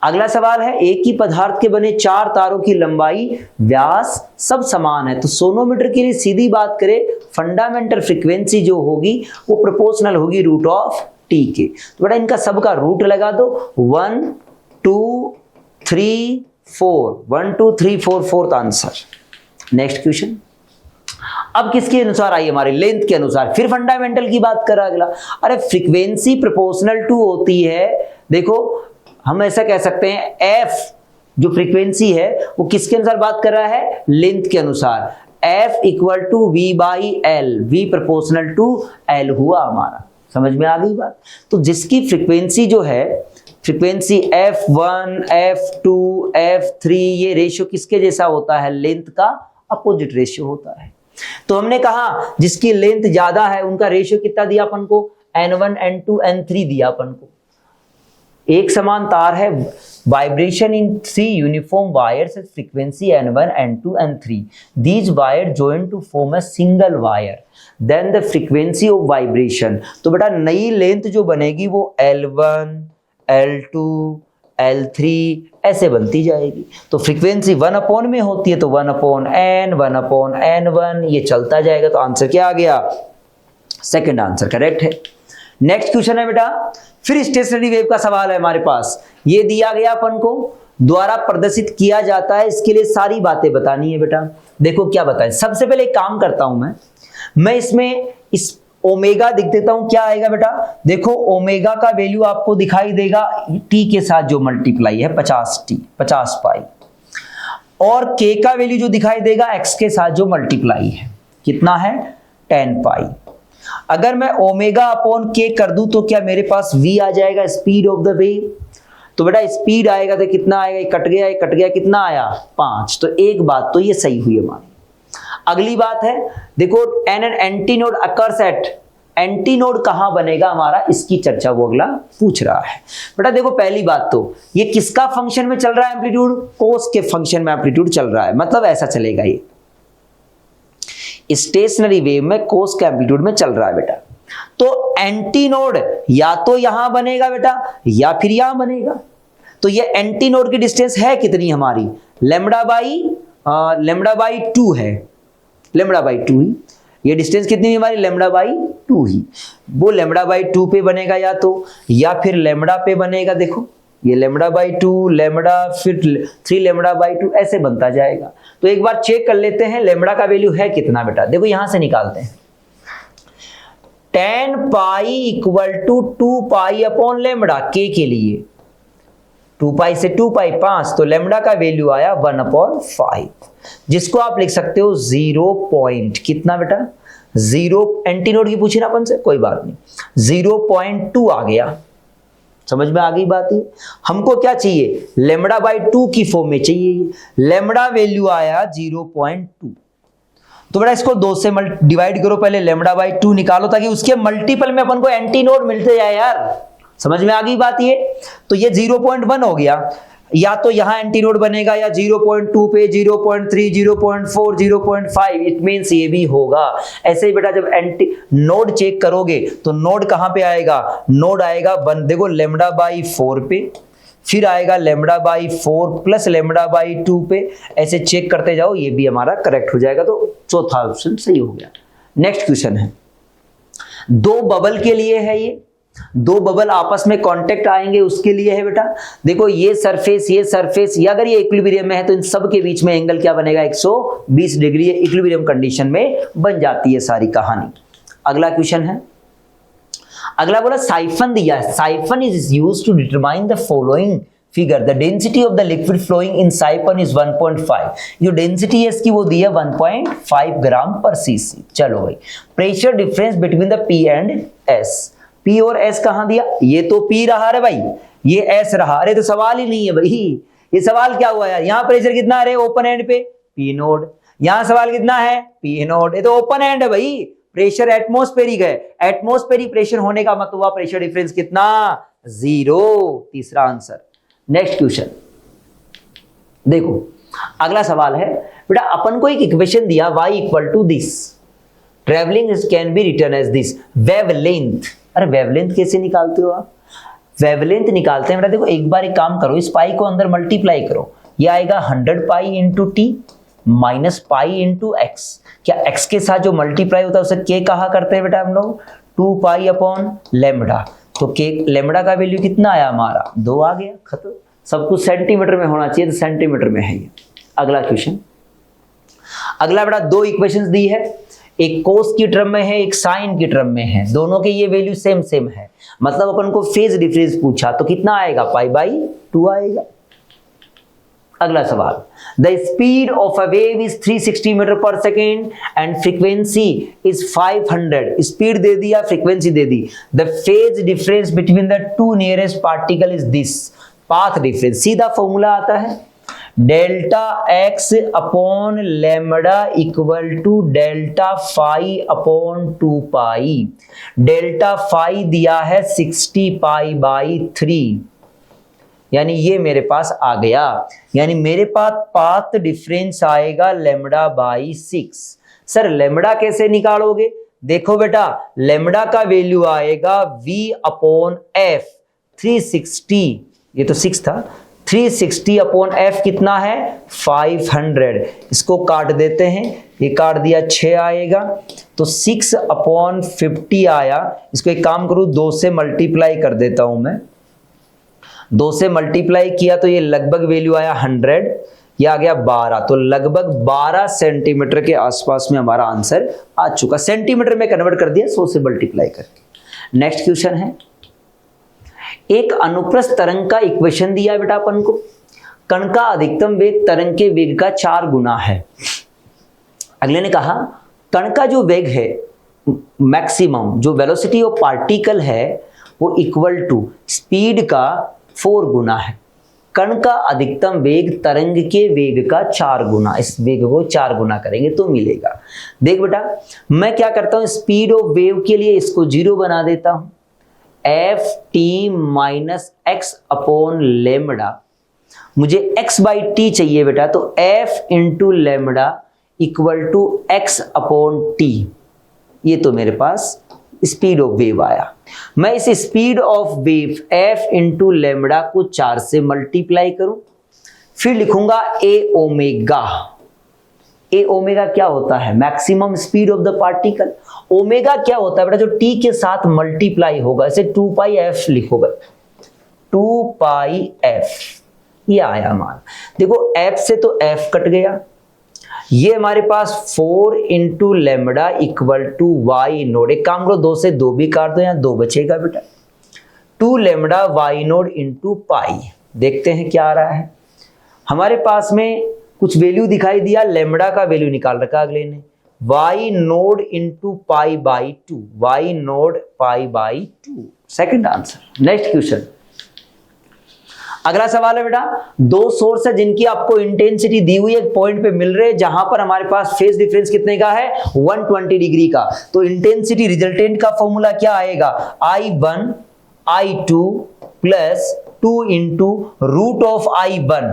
अगला सवाल है, एक ही पदार्थ के बने 4 तारों की लंबाई व्यास सब समान है, तो सोनोमीटर के लिए सीधी बात करें फंडामेंटल फ्रीक्वेंसी जो होगी वो प्रोपोर्शनल होगी रूट ऑफ टी के। तो बेटा इनका सबका रूट लगा दो, 1 2 3 4, 1 2 3 4, 4th आंसर। नेक्स्ट क्वेश्चन, अब किसके अनुसार आई? हमारे लेंथ के अनुसार। फिर फंडामेंटल की बात कर अगला। अरे फ्रीक्वेंसी प्रोपोर्शनल टू होती है। देखो हम ऐसा कह सकते हैं f जो फ्रीक्वेंसी है वो किसके अनुसार बात कर रहा है? लेंथ के अनुसार। f equal to v by L, v proportional to l हुआ हमारा। समझ में आ गई बात? तो जिसकी फ्रीक्वेंसी जो है, फ्रीक्वेंसी f1 f2 f3, ये रेशियो किसके जैसा होता है? लेंथ का अपोजिट रेशियो होता है। तो हमने कहा जिसकी लेंथ ज्यादा है उनका रेशियो कितना दिया अपन को? n1 n2 n3 दिया अपन को। एक समान तार है, vibration in 3 uniform wires at frequency n1 n2 n3, these wire joined to form a single wire, then the frequency of vibration। तो बेटा नई लेंथ जो बनेगी वो L1 L2 L3 ऐसे बनती जाएगी। तो फ्रीक्वेंसी 1 अपॉन में होती है तो 1 अपॉन n 1 अपॉन n1 ये चलता जाएगा। तो आंसर क्या आ गया? सेकंड आंसर करेक्ट है। नेक्स्ट क्वेश्चन है बेटा, फिर स्टेशनरी वेव का सवाल है हमारे पास। ये दिया गया अपन को, द्वारा प्रदर्शित किया जाता है, इसके लिए सारी बातें बतानी है बेटा। देखो क्या बताएं। सबसे पहले एक काम करता हूं मैं इसमें इस ओमेगा दिख देता हूं। क्या आएगा बेटा? देखो ओमेगा का वैल्यू आपको दिखाई देगा टी के साथ जो मल्टीप्लाई है 50t 50 पाई, और के का वैल्यू जो दिखाई देगा एक्स के साथ जो मल्टीप्लाई है कितना है? 10 पाई। अगर मैं ओमेगा अपॉन के कर दूं तो क्या मेरे पास v आ जाएगा, स्पीड ऑफ द वेव। तो बेटा स्पीड आएगा तो कितना आएगा, ये कट गया, ये कट गया, कितना आया 5। तो एक बात तो ये सही हुई हमारी। अगली बात है देखो, an antinode occurs at, antinode कहां बनेगा हमारा, इसकी चर्चा वो अगला पूछ रहा है। बेटा देखो पहली बात तो ये किसका फंक्शन में चल रहा है एम्पलीट्यूड, कोस के फंक्शन में एम्पलीट्यूड चल रहा है, मतलब ऐसा चलेगा ये स्टेशनरी वेव में कोस के एम्पलीट्यूड में चल रहा है बेटा। तो एंटीनोड या तो यहां बनेगा बेटा या फिर यहां बनेगा। तो ये एंटीनोड की डिस्टेंस है कितनी हमारी, लेमडा बाई 2 है, लेमडा बाई 2 ही। ये डिस्टेंस कितनी हुई हमारी, लेमडा बाई 2 ही। वो लेमडा बाई 2 पे बनेगा या तो, या फिर लेमडा पे बनेगा। देखो ये लेमडा बाई 2, लेमडा फिर 3 लेमडा बाई 2 ऐसे बनता जाएगा। तो एक बार चेक कर लेते हैं लेमडा का वैल्यू है कितना बेटा। देखो यहां से निकालते हैं, 10 pi equal to 2 pi upon lambda के लिए, 2 पाई से 2 पाई 5, तो लेमडा का वैल्यू आया 1/5, जिसको आप लिख सकते हो 0 पॉइंट कितना बेटा, 0, एंटीनोड की पूछी ना अपन से, कोई बात नहीं, 0.2 आ गया। समझ में आ गई बात है। हमको क्या चाहिए, लेमडा बाई 2 की फॉर्म में चाहिए, लेमडा वैल्यू आया 0.2। तो बेटा इसको 2 से डिवाइड करो, पहले लेमडा बाई 2 निकालो ताकि उसके मल्टीपल में अपन को एंटीनोड मिलते जाए यार। समझ में आ गई बात ये। तो ये 0.1 हो गया, या तो यहां एंटीनोड बनेगा या 0.2 पे 0.3, 0.4, 0.5, इट मींस ये भी होगा। ऐसे ही बेटा जब एंटी नोड चेक करोगे तो नोड कहां पे आएगा, नोड आएगा देखो लेमडा बाई 4 पे, फिर आएगा lambda by 4 plus lambda by 2 पे, ऐसे चेक करते जाओ, ये भी हमारा करेक्ट हो जाएगा। तो चौथा ऑप्शन सही हो गया। नेक्स्ट क्वेश्चन है, 2 बबल के लिए है ये, 2 बबल आपस में कांटेक्ट आएंगे उसके लिए है बेटा। देखो ये सरफेस ये अगर ये इक्विलिब्रियम में है तो इन सब के बीच में एंगल क्या बनेगा, 120 डिग्री इक्विलिब्रियम कंडीशन में बन जाती है सारी कहानी। अगला क्वेश्चन है, अगला बोला साइफन दिया है, siphon is used to determine the following figure, the density of the liquid flowing in siphon is 1.5। जो डेंसिटी है इसकी वो दी है 1.5 ग्राम पर सीसी। चलो भाई, pressure difference between the P and S, P और S कहां दिया, ये तो P रहा रे भाई, ये S रहा। अरे तो सवाल ही नहीं है भाई, ये सवाल क्या हुआ यार, यहां प्रेशर कितना है ओपन एंड पे P नोड, यहां सवाल कितना है P नोड, ये तो ओपन एंड है भाई, प्रेशर एटमॉस्फेरिक है, एटमॉस्फेरिक प्रेशर होने का मतलब हुआ प्रेशर डिफरेंस कितना, 0। तीसरा आंसर। नेक्स्ट क्वेश्चन देखो, अगला सवाल है बेटा, अपन को एक इक्वेशन दिया y equal to this, travelling can be written as this, wavelength. अरे वेवलेंथ कैसे निकालते हो आप, वेवलेंथ निकालते हैं बेटा। देखो एक बार एक काम करो, इस पाई को अंदर मल्टीप्लाई करो, ये आएगा 100 pi into T minus pi into x. क्या एक्स के साथ जो मल्टीप्लाई होता है उसे के कहा करते हैं बेटा हम लोग, 2 पाई अपॉन लेमडा। तो के लेमडा का वैल्यू कितना आया हमारा, 2 आ गया, खत्म। सब कुछ सेंटीमीटर में होना चाहिए तो सेंटीमीटर में है ये। अगला क्वेश्चन, अगला बेटा 2 इक्वेशंस दी है, एक कोस की टर्म में है, एक साइन की टर्म में है, दोनों के ये वैल्यू सेम है, मतलब अपन को फेज डिफरेंस पूछा तो कितना आएगा, पाई बाई 2 आएगा। अगला सवाल, the speed of a wave is 360 metre पर second and frequency is 500। Speed दे दिया, फ्रीक्वेंसी दे दी। The phase difference between the 2 nearest particle is this, path difference. सीधा फॉर्मूला आता है delta X upon lambda equal to delta phi upon 2 pi. Delta phi दिया है 60 पाई बाई 3, यानी ये मेरे पास आ गया, यानी मेरे पास पाथ डिफरेंस आएगा लेमडा बाई 6। सर लेमडा कैसे निकालोगे, देखो बेटा लेमडा का वैल्यू आएगा v अपॉन एफ, 360, ये तो 6 था, 360 अपॉन एफ कितना है 500। इसको काट देते हैं, ये काट दिया 6 आएगा, तो 6 अपॉन 50 आया। इसको एक काम करूं 2 से मल्टीप्लाई कर देता हूं मैं, 2 से मल्टीप्लाई किया तो ये लगभग वैल्यू आया 100, ये आ गया 12, तो लगभग 12 सेंटीमीटर के आसपास में हमारा आंसर आ चुका। सेंटीमीटर में कन्वर्ट कर दिया 100 से मल्टीप्लाई करके। नेक्स्ट क्वेश्चन है, एक अनुप्रस्थ तरंग का इक्वेशन दिया है बेटा अपन को, कण का अधिकतम वेग तरंग के वेग का 4 गुना है। अगले ने कहा कण का जो वेग है मैक्सिमम, जो वेलोसिटी ऑफ पार्टिकल है वो इक्वल टू स्पीड का 4 गुना है। कण का अधिकतम वेग तरंग के वेग का 4 गुना, इस वेग को 4 गुना करेंगे तो मिलेगा। देख बेटा, मैं क्या करता हूं, स्पीड ऑफ वेव के लिए इसको 0 बना देता हूं, F T minus X upon lambda. मुझे x बाई टी चाहिए बेटा, तो f into lambda equal to X upon T. ये तो मेरे पास स्पीड ऑफ वेव आया। मैं इस speed of wave f into lambda को 4 से मल्टीप्लाई करूं, फिर लिखूंगा a ओमेगा। ए ओमेगा क्या होता है, maximum speed of the particle. Omega क्या होता है बेटा, जो टी के साथ मल्टीप्लाई होगा, इसे 2 पाई एफ लिखोगे, 2 पाई एफ। ये आया मान। देखो f से तो f कट गया, ये हमारे पास 4 into lambda equal to Y node. एक काम करो, 2 से 2 भी काट दो, यहां 2 बचेगा बेटा, 2 lambda Y node into pi. देखते हैं क्या आ रहा है। हमारे पास में कुछ वैल्यू दिखाई दिया, लेमडा का वैल्यू निकाल रखा अगले ने, Y node into pi by 2, Y node pi by 2। Second answer. Next question, अगला सवाल है बेटा, 2 सोर्स है जिनकी आपको इंटेंसिटी दी हुई है, एक पॉइंट पे मिल रहे हैं जहां पर हमारे पास फेज डिफरेंस कितने का है, 120 डिग्री का। तो इंटेंसिटी रिजल्टेंट का फॉर्मूला क्या आएगा, I1 I2 plus 2 into root of I1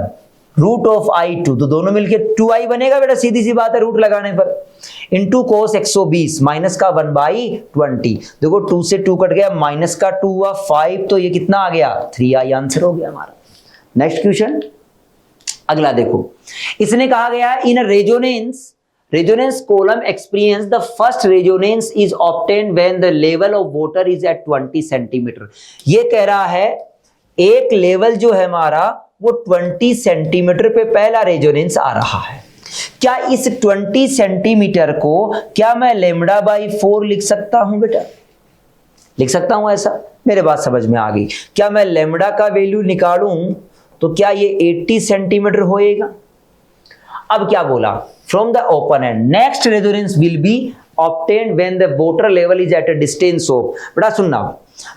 root of I2, तो दोनों मिलके 2i बनेगा बेटा, सीधी सी बात है रूट लगाने पर, इंटू कोस 120 माइनस का 1/20। देखो 2 से 2 कट गया, माइनस का 2 हुआ 5, तो ये कितना आ गया, 3i आंसर हो गया हमारा। नेक्स्ट क्वेश्चन, अगला देखो, इसने कहा गया in a resonance column experience the first resonance is obtained when the level of water is at 20 centimetre. ये कह रहा है एक लेवल जो है हमारा वो 20 सेंटीमीटर पे पहला रेजोनेंस आ रहा है। क्या इस 20 सेंटीमीटर को क्या मैं लेमडा बाई 4 लिख सकता हूं बेटा, लिख सकता हूं ऐसा, मेरे बात समझ में आ गई। क्या मैं लेमडा का वैल्यू निकालूं तो क्या ये 80 सेंटीमीटर होएगा। अब क्या बोला, from the open and next resonance will be obtained when the water level is at a distance of, बेटा सुनना,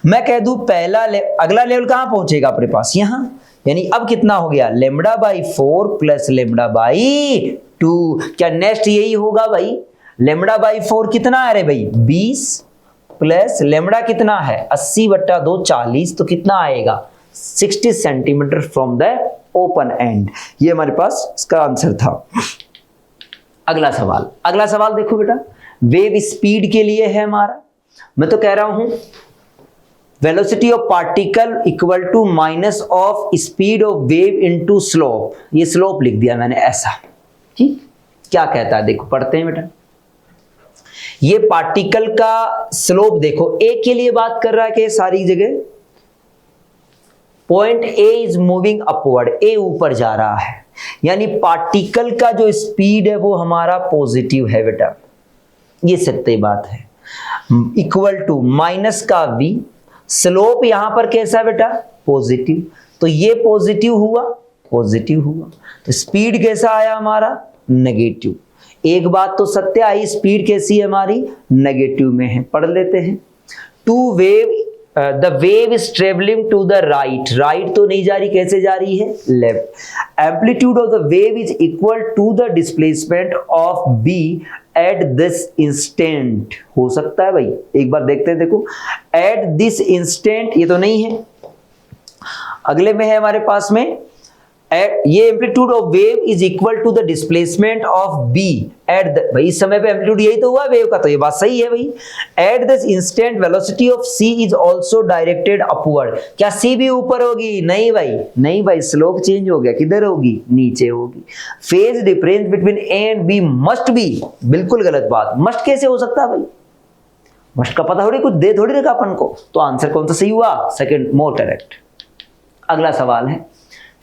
मैं कह दूं पहला अगला लेवल कहां पहुंचेगा अपने पास, यहां, यानी अब कितना हो गया, lambda by 4 plus lambda by 2। क्या नेक्स्ट यही होगा भाई, लेमडा बाई 4 कितना है रे भाई, 20 प्लस लेमडा कितना है 80/2 40, तो कितना आएगा 60 centimetre from the open and. ये हमारे पास इसका आंसर था। अगला सवाल देखो बेटा, वेव स्पीड के लिए है हमारा। मैं तो कह रहा हूं velocity of particle equal to minus of speed of wave into slope. ये स्लोप लिख दिया मैंने ऐसा, ठीक। क्या कहता है देखो, पढ़ते हैं बेटा। ये पार्टिकल का स्लोप देखो, ए के लिए बात कर रहा है कि सारी जगह point A is moving upward, A ऊपर जा रहा है, यानी पार्टिकल का जो स्पीड है वो हमारा पॉजिटिव है बेटा, ये सत्य बात है। इक्वल टू माइनस का v, स्लोप यहां पर कैसा है बेटा, पॉजिटिव, तो ये पॉजिटिव हुआ, तो स्पीड कैसा आया हमारा, नेगेटिव। एक बात तो सत्य आई, स्पीड कैसी है हमारी, नेगेटिव में है। पढ़ लेते हैं, to wave the wave is travelling to the right तो नहीं जा रही, कैसे जा रही है, left. Amplitude of the wave is equal to the displacement of B at this instant. हो सकता है भाई, एक बार देखते हैं, देखो एट दिस इंस्टेंट, ये तो नहीं है, अगले में है हमारे पास में ये amplitude of wave is equal to the displacement of B at the, भाई इस समय पे एम्पलीट्यूड यही तो हुआ वेव का, तो ये बात सही है भाई। At this instant velocity of C is also directed upward. क्या सी भी ऊपर होगी, नहीं भाई, स्लोप चेंज हो गया, किधर होगी, नीचे होगी। Phase difference between A and B must be, बिल्कुल गलत बात, मस्ट कैसे हो सकता है भाई, मस्ट का पता थोड़ी, कुछ दे थोड़ी रखा अपन को, तो आंसर कौन सा सही हुआ, सेकंड मोर करेक्ट। अगला सवाल है,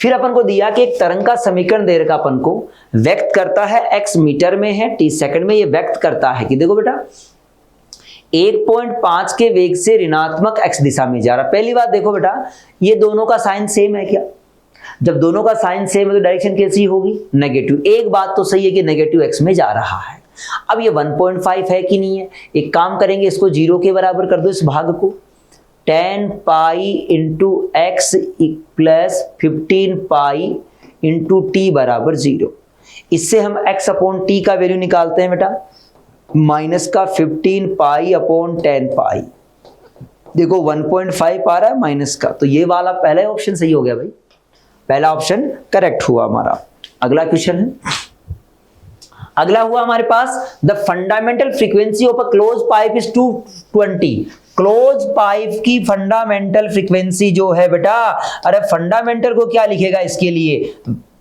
फिर अपन को दिया कि एक तरंग का समीकरण दे रखा, अपन को व्यक्त करता है x मीटर में है, t सेकंड में, ये व्यक्त करता है कि देखो बेटा 1.5 के वेग से ऋणात्मक x दिशा में जा रहा। पहली बात देखो बेटा, ये दोनों का साइन सेम है क्या, जब दोनों का साइन सेम है तो डायरेक्शन कैसी होगी, नेगेटिव। एक बात तो सही है कि नेगेटिव x में जा रहा है। अब ये 1.5 है कि नहीं है, एक काम करेंगे, इसको 0 के बराबर कर दो, इस भाग को 10 pi into x plus 15 pi into T बराबर 0। इससे हम x अपॉन टी का वैल्यू निकालते हैं बेटा, माइनस का 15 पाई अपॉन 10 पाई, देखो 1.5 आ रहा है माइनस का, तो ये वाला पहला ऑप्शन सही हो गया भाई, पहला ऑप्शन करेक्ट हुआ हमारा। अगला क्वेश्चन है, अगला हुआ हमारे पास the fundamental frequency of a close pipe is 220। Close pipe की फंडामेंटल फ्रीक्वेंसी जो है बेटा, अरे फंडामेंटल को क्या लिखेगा इसके लिए,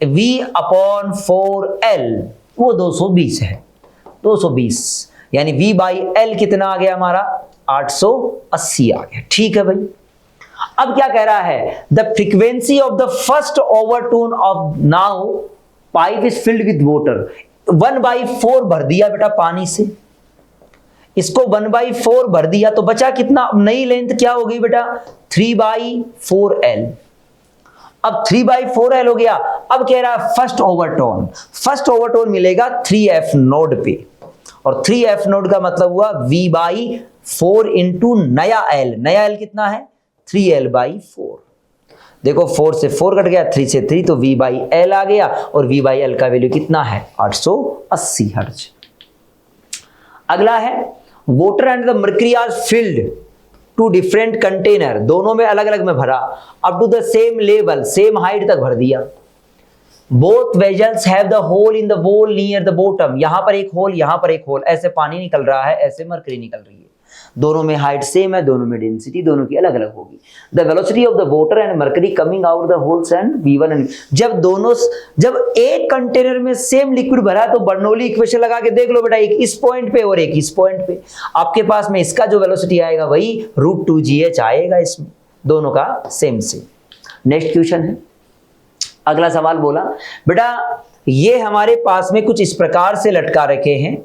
V अपॉन 4L, वो 220 है, 220 यानी V बाई L कितना आ गया हमारा 880 आ गया। ठीक है भाई, अब क्या कह रहा है, the frequency of the first overtone of now pipe is filled with water. 1/4 भर दिया बेटा पानी से, इसको 1/4 भर दिया तो बचा कितना, नई लेंथ क्या हो गई बेटा 3/4L। अब 3/4L हो गया। अब कह रहा है फर्स्ट ओवरटोन, फर्स्ट ओवरटोन मिलेगा 3F नोड पे, और 3F नोड का मतलब हुआ V/4 इंटू नया L, नया L कितना है 3L/4। देखो 4 से 4 कट गया, 3 से 3, तो V/L आ गया, और V/L का वैल्यू कितना है 880 हर्ट्ज। अगला है water and the mercury are filled to different container, दोनों में अलग अलग में भरा, up to the same level, same height तक भर दिया। Both vessels have the hole in the wall near the bottom, यहां पर एक होल, यहां पर एक होल, ऐसे पानी निकल रहा है, ऐसे मर्करी निकल रही है, दोनों में हाइट सेम है, दोनों में डेंसिटी दोनों की अलग अलग होगी। The velocity of the water and mercury coming out the holes and V1 and, जब एक कंटेनर में सेम लिक्विड भरा है तो बर्नौली इक्वेशन लगा के देख लो बेटा, एक इस पॉइंट पे और एक इस पॉइंट पे, आपके पास में इसका जो वेलोसिटी आएगा वही √2gh आएगा, इसमें दोनों का सेम से। नेक्स्ट क्वेश्चन है, अगला सवाल बोला बेटा ये हमारे पास में कुछ इस प्रकार से लटका रखे हैं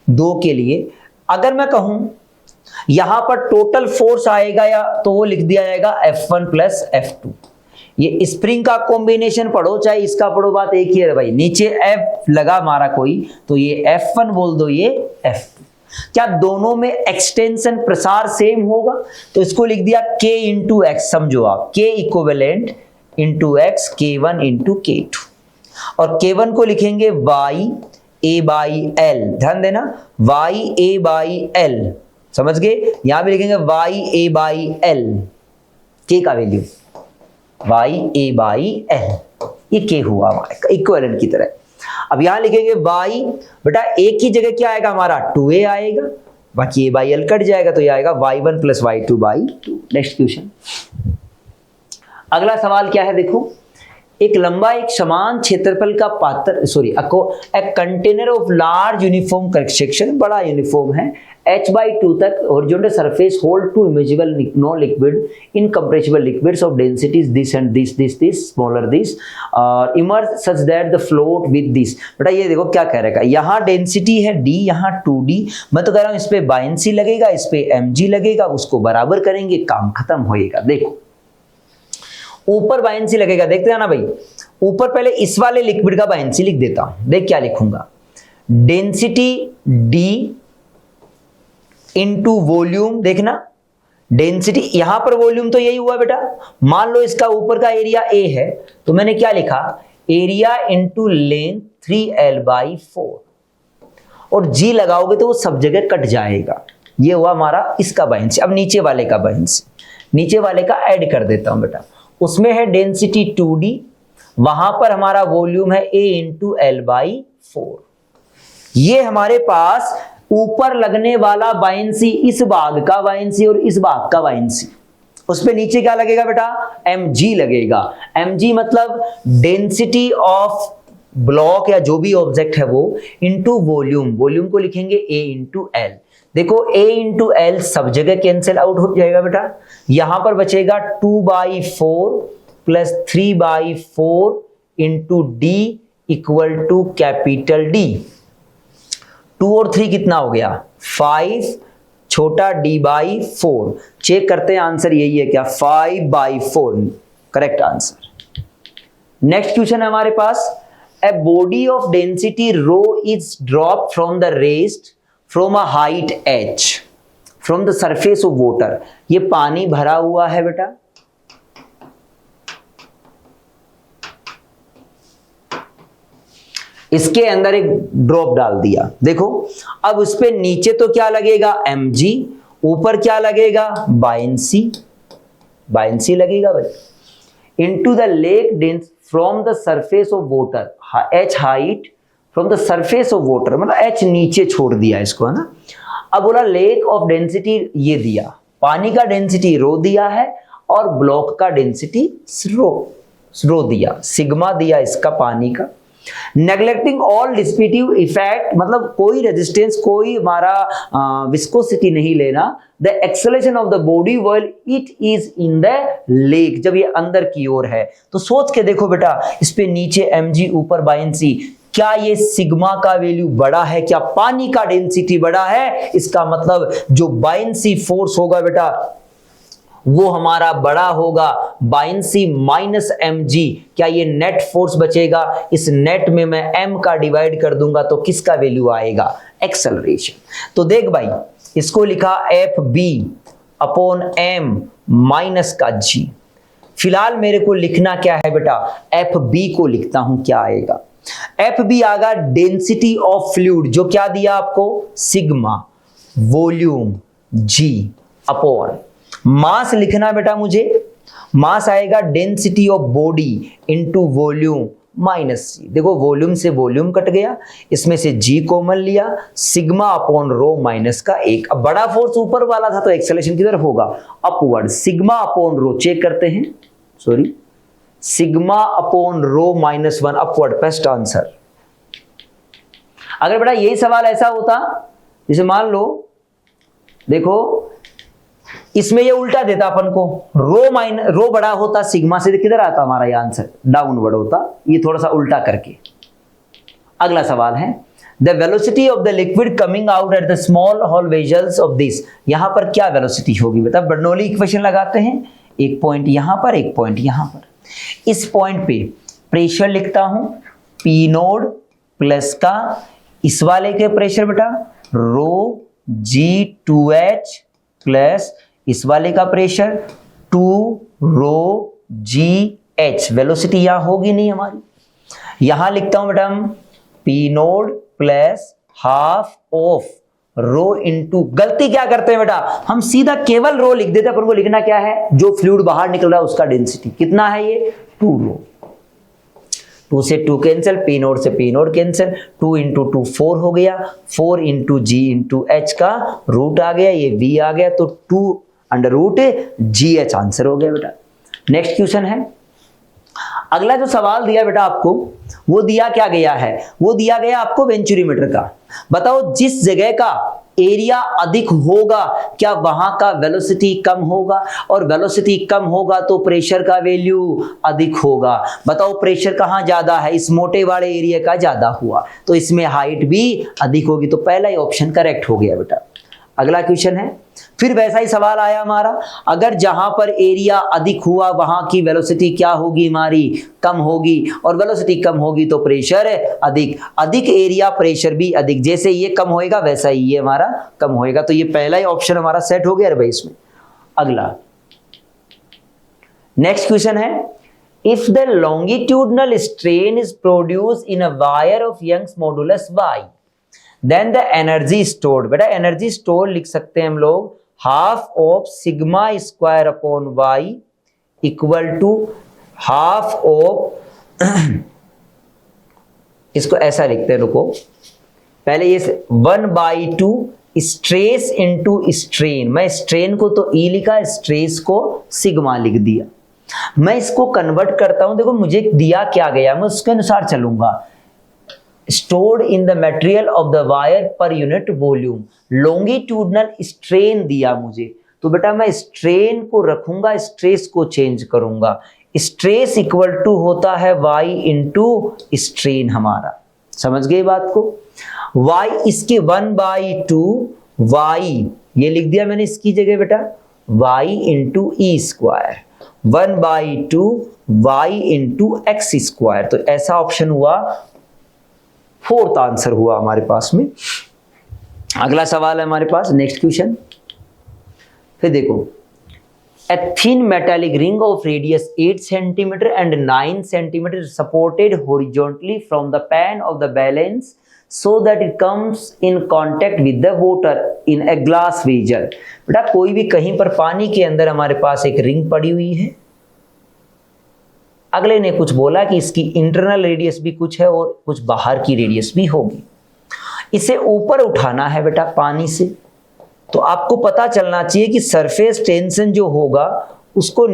दो के लिए, अगर मैं कहूं यहां पर टोटल फोर्स आएगा या तो वो लिख दिया जाएगा F1 प्लस F2। ये स्प्रिंग का कॉम्बिनेशन पढ़ो चाहे इसका पढ़ो, बात एक ही है भाई, नीचे F लगा मारा कोई तो ये F1 बोल दो, ये F2। क्या दोनों में एक्सटेंशन प्रसार सेम होगा, तो इसको लिख दिया K इंटू एक्स, समझो आप K equivalent into x, K1 into K2, और K1 को लिखेंगे YA/L, ध्यान देना YA/L, समझ गए, यहां भी लिखेंगे YA/L, K का वैल्यू YA/L, ये K हुआ हमारा इक्विवेलेंट की तरह। अब यहां लिखेंगे Y, बेटा एक ही जगह क्या आएगा हमारा 2A आएगा, बाकी A/L कट जाएगा तो ये आएगा Y1 plus Y2/2। Next question, अगला सवाल क्या है, देखो एक लंबा एक समान क्षेत्रफल का पात्र a container of large uniform section, बड़ा यूनिफॉर्म है, h/2 तक horizontal surface hold to immeasurable no liquid incompressible liquids of densities this and this smaller this emerge such that the float with this। बेटा ये देखो क्या कह रहा है, यहाँ डेंसिटी है D, यहाँ 2D, मैं तो कह रहा हूँ इस पे बायंसी लगेगा, इस पे mg लगेगा, उसको बराबर करेंगे, काम खत्म होएगा। देखो ऊपर बायंसी लगेगा, देखते हैं ना भाई, ऊपर पहले इस वाले लिक्विड का बायंसी लिख देता हूं, देख क्या लिखूंगा, डेंसिटी D इंटू वॉल्यूम, देखना डेंसिटी, यहां पर वॉल्यूम तो यही हुआ बेटा, मान लो इसका ऊपर का एरिया A है तो मैंने क्या लिखा, एरिया इंटू लेंथ 3L/4, और G लगाओगे तो वो सब जगह कट जाएगा, ये हुआ हमारा इसका बायंसी। अब नीचे वाले का बायंसी, नीचे वाले का ऐड कर देता हूं बेटा, उसमें है डेंसिटी 2D, वहां पर हमारा वॉल्यूम है A इंटू L/4, ये हमारे पास ऊपर लगने वाला बायंसी, इस भाग का बायंसी और इस भाग का बायंसी, उस पे नीचे क्या लगेगा बेटा mg लगेगा। mg मतलब डेंसिटी ऑफ ब्लॉक या जो भी ऑब्जेक्ट है वो इंटू वॉल्यूम, वॉल्यूम को लिखेंगे A इंटू L। देखो A इंटू L सब जगह कैंसिल आउट हो जाएगा बेटा, यहां पर बचेगा 2/4 plus 3/4 into D equal to capital D। 2 और 3 कितना हो गया 5, छोटा D/4, चेक करते हैं आंसर यही है क्या 5/4, करेक्ट आंसर। नेक्स्ट क्वेश्चन है हमारे पास, a body of density rho is dropped from the rest from a height h from the surface of water, ये पानी भरा हुआ है बेटा, इसके अंदर एक ड्रॉप डाल दिया, देखो अब उस पे नीचे तो क्या लगेगा mg, ऊपर क्या लगेगा बायंसी, बायंसी लगेगा भाई, into the lake dense from the surface of water, h height from the surface of water, मतलब h नीचे छोड़ दिया इसको, है ना। अब बोला लेक ऑफ डेंसिटी ये दिया, पानी का डेंसिटी रो दिया है और ब्लॉक का डेंसिटी रो दिया, सिग्मा दिया इसका पानी का। नेग्लेक्टिंग ऑल डिस्पिटिव इफेक्ट, मतलब कोई रेजिस्टेंस, कोई हमारा विस्कोसिटी नहीं लेना। The acceleration of the body while it is in the lake, जब ये अंदर की ओर है तो सोच के देखो बेटा, इस पे नीचे mg ऊपर बायंसी, क्या ये सिग्मा का वैल्यू बड़ा है, क्या पानी का डेंसिटी बड़ा है, इसका मतलब जो बायंसी फोर्स होगा बेटा वो हमारा बड़ा होगा, बायंसी माइनस mg, क्या ये नेट फोर्स बचेगा, इस नेट में मैं m का डिवाइड कर दूंगा तो किसका वैल्यू आएगा, एक्सेलरेशन। तो देख भाई इसको लिखा fb अपॉन m माइनस का g, फिलहाल मेरे को लिखना क्या है बेटा, fb को लिखता हूं, क्या आएगा, fb आएगा डेंसिटी ऑफ फ्लूइड, जो क्या दिया आपको sigma volume g upon mass लिखना बेटा मुझे, मास आएगा density of body into volume minus C, देखो वॉल्यूम से वॉल्यूम कट गया, इसमें से g कॉमन लिया, सिग्मा अपॉन रो माइनस का 1। अब बड़ा फोर्स ऊपर वाला था तो एक्सेलरेशन किधर होगा, upward, sigma upon rho check करते हैं, sorry sigma upon rho minus 1 upward, best answer. अगर बेटा यही सवाल ऐसा होता, जैसे मान लो देखो इसमें ये उल्टा देता अपन को, रो बड़ा होता सिग्मा से, किधर आता हमारा ये आंसर, डाउनवर्ड होता, ये थोड़ा सा उल्टा करके। अगला सवाल है the velocity of the liquid coming out at the small hole vessels of this, यहां पर क्या वेलोसिटी होगी बेटा, बर्नौली इक्वेशन लगाते हैं, एक पॉइंट यहां पर, एक पॉइंट यहां पर, इस पॉइंट पे प्रेशर लिखता हूं P नोड प्लस का इस वाले के प्रेशर बेटा रो G2H प्लस इस वाले का प्रेशर 2 रो GH, वेलोसिटी यहां होगी नहीं हमारी, यहां लिखता हूं बेटा हम P node plus half of rho into, गलती क्या करते हैं बेटा, हम सीधा केवल रो लिख देते हैं, पर वो लिखना क्या है, जो फ्लूइड बाहर निकल रहा है उसका डेंसिटी कितना है, ये 2 रो, 2 से 2 कैंसिल, P नोड से P नोड कैंसिल, 2 इंटू 2 4 हो गया, 4 इंटू G इंटू H का रूट आ गया, ये V आ गया, तो 2 अंडर रूट GH आंसर हो गया बेटा। नेक्स्ट क्वेश्चन है, अगला जो सवाल दिया बेटा आपको, वो दिया क्या गया है, वो दिया गया आपको वेंचुरीमीटर का, बताओ जिस जगह का एरिया अधिक होगा क्या वहां का वेलोसिटी कम होगा, और वेलोसिटी कम होगा तो प्रेशर का वैल्यू अधिक होगा। बताओ प्रेशर कहां ज्यादा है, इस मोटे वाले एरिया का ज्यादा हुआ तो इसमें हाइट भी अधिक होगी, तो पहला ही ऑप्शन करेक्ट हो गया बेटा। अगला क्वेश्चन है, फिर वैसा ही सवाल आया हमारा, अगर जहां पर एरिया अधिक हुआ वहां की वेलोसिटी क्या होगी हमारी, कम होगी, और वेलोसिटी कम होगी तो प्रेशर अधिक, अधिक एरिया प्रेशर भी अधिक, जैसे ये कम होएगा वैसा ही ये हमारा कम होएगा, तो ये पहला ही ऑप्शन हमारा सेट हो गया भाई इसमें। अगला नेक्स्ट क्वेश्चन है, if the longitudinal strain is produce in a wire of Young's modulus y, then the energy stored, बेटा एनर्जी स्टोर लिख सकते हैं हम लोग half of sigma square upon y equal to half of इसको ऐसा लिखते हैं, रुको पहले ये 1/2 स्ट्रेस इनटू स्ट्रेन, मैं स्ट्रेन को तो E लिखा, स्ट्रेस को सिग्मा लिख दिया, मैं इसको कन्वर्ट करता हूं, देखो मुझे दिया क्या गया मैं उसके अनुसार चलूंगा। stored in the material of the wire per unit volume, longitudinal strain दिया मुझे, तो बेटा मैं स्ट्रेन को रखूंगा, स्ट्रेस को चेंज करूंगा, स्ट्रेस इक्वल टू होता है y इंटू स्ट्रेन हमारा, समझ गए बात को, y इसके 1/2 y ये लिख दिया मैंने इसकी जगह बेटा y into E square, 1/2 y into X square, तो ऐसा ऑप्शन हुआ, फोर्थ आंसर हुआ हमारे पास में। अगला सवाल है हमारे पास, नेक्स्ट क्वेश्चन, फिर देखो, a thin metallic ring of radius 8 cm and 9 cm supported horizontally from the pan of the balance so that it comes in contact with the water in a glass vessel। बेटा कोई भी कहीं पर पानी के अंदर हमारे पास एक रिंग पड़ी हुई है, अगले ने कुछ बोला कि इसकी इंटरनल रेडियस भी कुछ है और कुछ बाहर की रेडियस भी होगी। इसे ऊपर उठाना है बेटा पानी से, तो आपको पता चलना चाहिए कि सरफेस टेंशन जो होगा उसको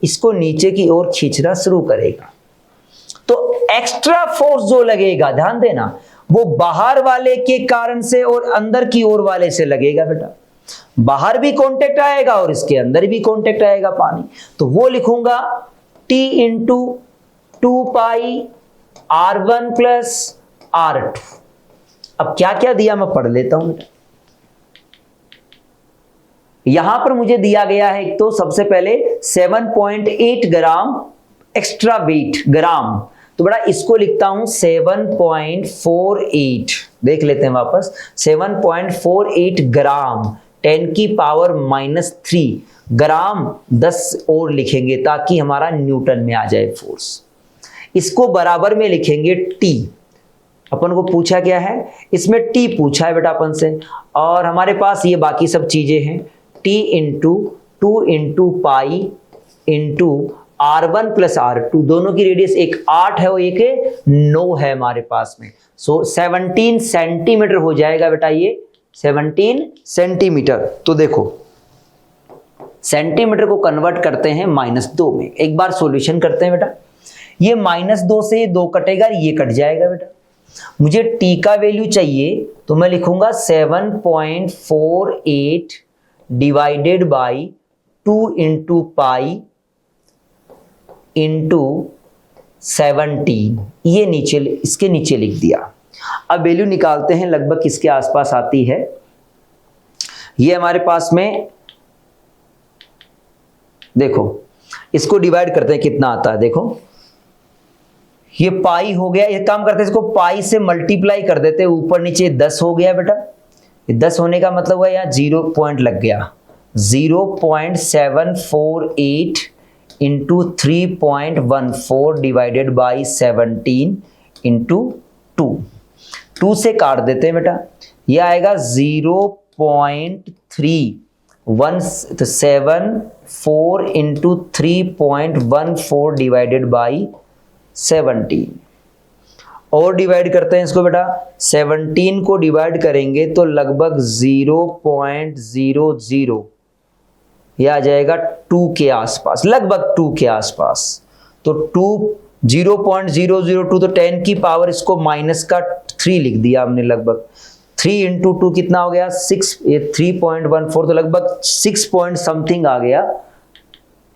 इसको नीचे की ओर खींचना शुरू करेगा। तो एक्स्ट्रा फोर्स जो लगेगा, ध्यान देना, वो बाहर वाले के कारण से और अंदर की ओर वाले से लगेगा बेटा। बाहर भी कांटेक्ट आएगा और इसके अंदर भी कांटेक्ट आएगा पानी, तो वो लिखूंगा T इंटू 2 पाई R1 प्लस R2। अब क्या क्या दिया मैं पढ़ लेता हूं बेटा। यहां पर मुझे दिया गया है, एक तो सबसे पहले 7.8 ग्राम एक्स्ट्रा वेट ग्राम, तो बड़ा इसको लिखता हूं 7.48, देख लेते हैं वापस, 7.48 ग्राम 10 की पावर -3 ग्राम 10 और लिखेंगे ताकि हमारा न्यूटन में आ जाए फोर्स। इसको बराबर में लिखेंगे T, अपन को पूछा क्या है, इसमें T पूछा है बेटा अपन से, और हमारे पास ये बाकी सब चीजें हैं। T into 2 into pi into R1 plus R2, दोनों की रेडियस एक 8 है और एक 9 है हमारे पास में, सो 17 सेंटीमीटर हो जाएगा बेटा, ये 17 सेंटीमीटर। तो देखो सेंटीमीटर को कन्वर्ट करते हैं -2 में, एक बार सॉल्यूशन करते हैं बेटा। ये -2 से ये 2 कटेगा, ये कट जाएगा बेटा। मुझे T का वैल्यू चाहिए, तो मैं लिखूंगा 7.48 divided by 2 into pi into 17, ये नीचे, इसके नीचे लिख दिया। अब वैल्यू निकालते हैं, लगभग किसके आसपास आती है। ये हमारे पास में देखो, इसको डिवाइड करते हैं, कितना आता है देखो, ये पाई हो गया। ये काम करते हैं, इसको पाई से मल्टीप्लाई कर देते हैं, ऊपर नीचे 10 हो गया बेटा। 10 होने का मतलब है यहाँ 0 पॉइंट लग गया, 0.748 इंटू 3.14 डिवाइडेड बाई 17 इंटू 2 से काट देते हैं बेटा, ये आएगा 0.317 इंटू 3.14 डिवाइडेड बाई 17 और डिवाइड करते हैं इसको बेटा। 17 को डिवाइड करेंगे तो लगभग 0.00, यह आ जाएगा 2 के आसपास, लगभग 2 के आसपास। तो 0.002, तो 10 की पावर इसको -3 लिख दिया हमने, लगभग 3 इंटू 2 कितना हो गया 6, ये 3.14, तो लगभग 6 पॉइंट समथिंग आ गया।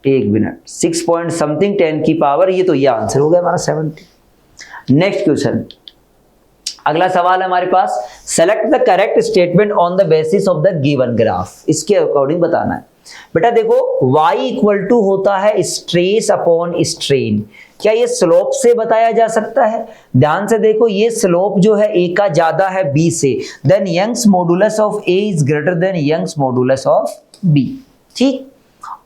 एक मिनट, 6 पॉइंट समथिंग 10 की पावर, ये तो ये आंसर हो गया हमारा 70। नेक्स्ट क्वेश्चन, अगला सवाल है हमारे पास, select the correct statement on the basis of the given graph. इसके अकॉर्डिंग बताना है बेटा। देखो y इक्वल टू होता है स्ट्रेस अपॉन स्ट्रेन, क्या ये स्लोप से बताया जा सकता है? ध्यान से देखो, ये स्लोप जो है a का ज्यादा है b से, then Young's modulus of a is greater than Young's modulus of b। ठीक,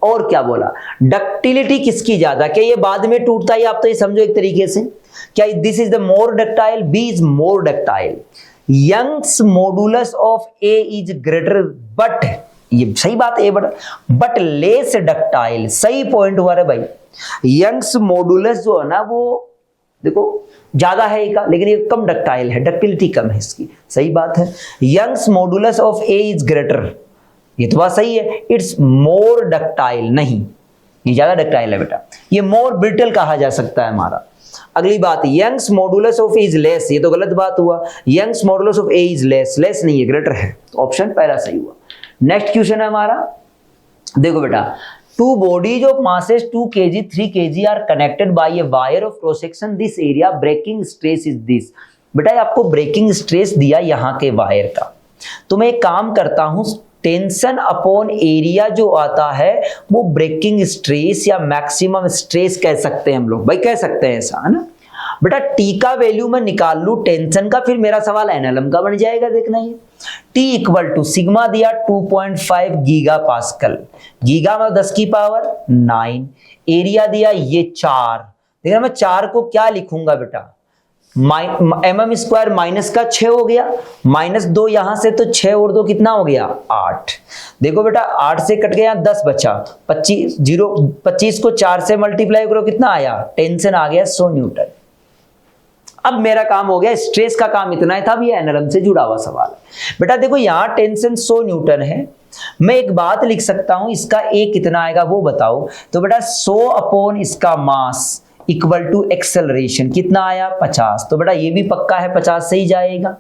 और क्या बोला, डक्टिलिटी किसकी ज्यादा, क्या ये बाद में टूटता है, आप तो ये समझो एक तरीके से, क्या this is the more ductile, B is more ductile. Young's modulus of A is greater, but ये सही बात है, बट लेस डक्टाइल, सही पॉइंट हुआ रे भाई। यंग्स मॉडुलस जो है ना वो देखो ज्यादा है ए का, लेकिन ये कम डक्टाइल है, डक्टिलिटी कम है इसकी, सही बात है। Young's modulus of A is greater, ये तो बात सही है। इट्स मोर डक्टाइल, नहीं ये ज्यादा डक्टाइल है बेटा, ये मोर ब्रिटल कहा जा सकता है हमारा। अगली बात, Young's modulus of is less, ये तो गलत बात हुआ, Young's modulus of A is less, less नहीं है ग्रेटर है, तो ऑप्शन पहला सही हुआ। नेक्स्ट क्वेश्चन है हमारा, देखो बेटा, two bodies of masses 2 kg 3 kg are connected by a wire of cross section, this area breaking stress is this. बेटा आपको ब्रेकिंग स्ट्रेस दिया यहाँ के वायर का, तो मैं एक काम करता हूं, टेंशन अपॉन एरिया जो आता है वो ब्रेकिंग स्ट्रेस या मैक्सिमम स्ट्रेस कह सकते हैं हम लोग, भाई कह सकते हैं ऐसा, है ना बेटा। टी का वैल्यू मैं निकाल लूं टेंशन का, फिर मेरा सवाल एनएलएम का बन जाएगा, देखना ये। T इक्वल टू सिग्मा दिया 2.5 गीगा पास्कल, गीगा में 10 की पावर 9, एरिया दिया ये 4। देखना मैं 4 को क्या लिखूंगा बेटा, mm स्क्वायर माइनस का 6 हो गया, -2 यहां से, तो 6 और 2 कितना हो गया 8। देखो बेटा 8 से कट गया 10 बचा, 25 को 4 से मल्टीप्लाई करो कितना आया, टेंशन आ गया 100 न्यूटन। अब मेरा काम हो गया, स्ट्रेस का काम इतना ही था, अब ये एनर्जी से जुड़ा हुआ सवाल है। बेटा देखो यहां टेंशन 100 न्यूटन है, मैं एक बात लिख सकता हूं, इसका ए कितना आएगा वो बताओ। तो बेटा 100 अपॉन इसका मास इक्वल टू एक्सेलरेशन कितना आया 50। तो बेटा ये भी पक्का है 50 से ही जाएगा।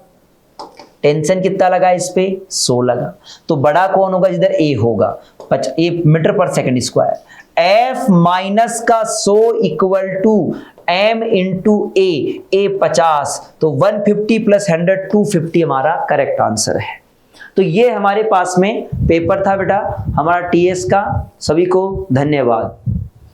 टेंशन कितना लगा इस पे 100 लगा, तो बड़ा कौन होगा जिधर ए होगा, ए मीटर पर सेकंड स्क्वायर। एफ माइनस का 100 इक्वल टू एम इंटू ए 50, तो 150 प्लस 100 250 हमारा करेक्ट आंसर है। तो ये हमारे पास में पेपर था बेटा हमारा टीएस का। सभी को धन्यवाद।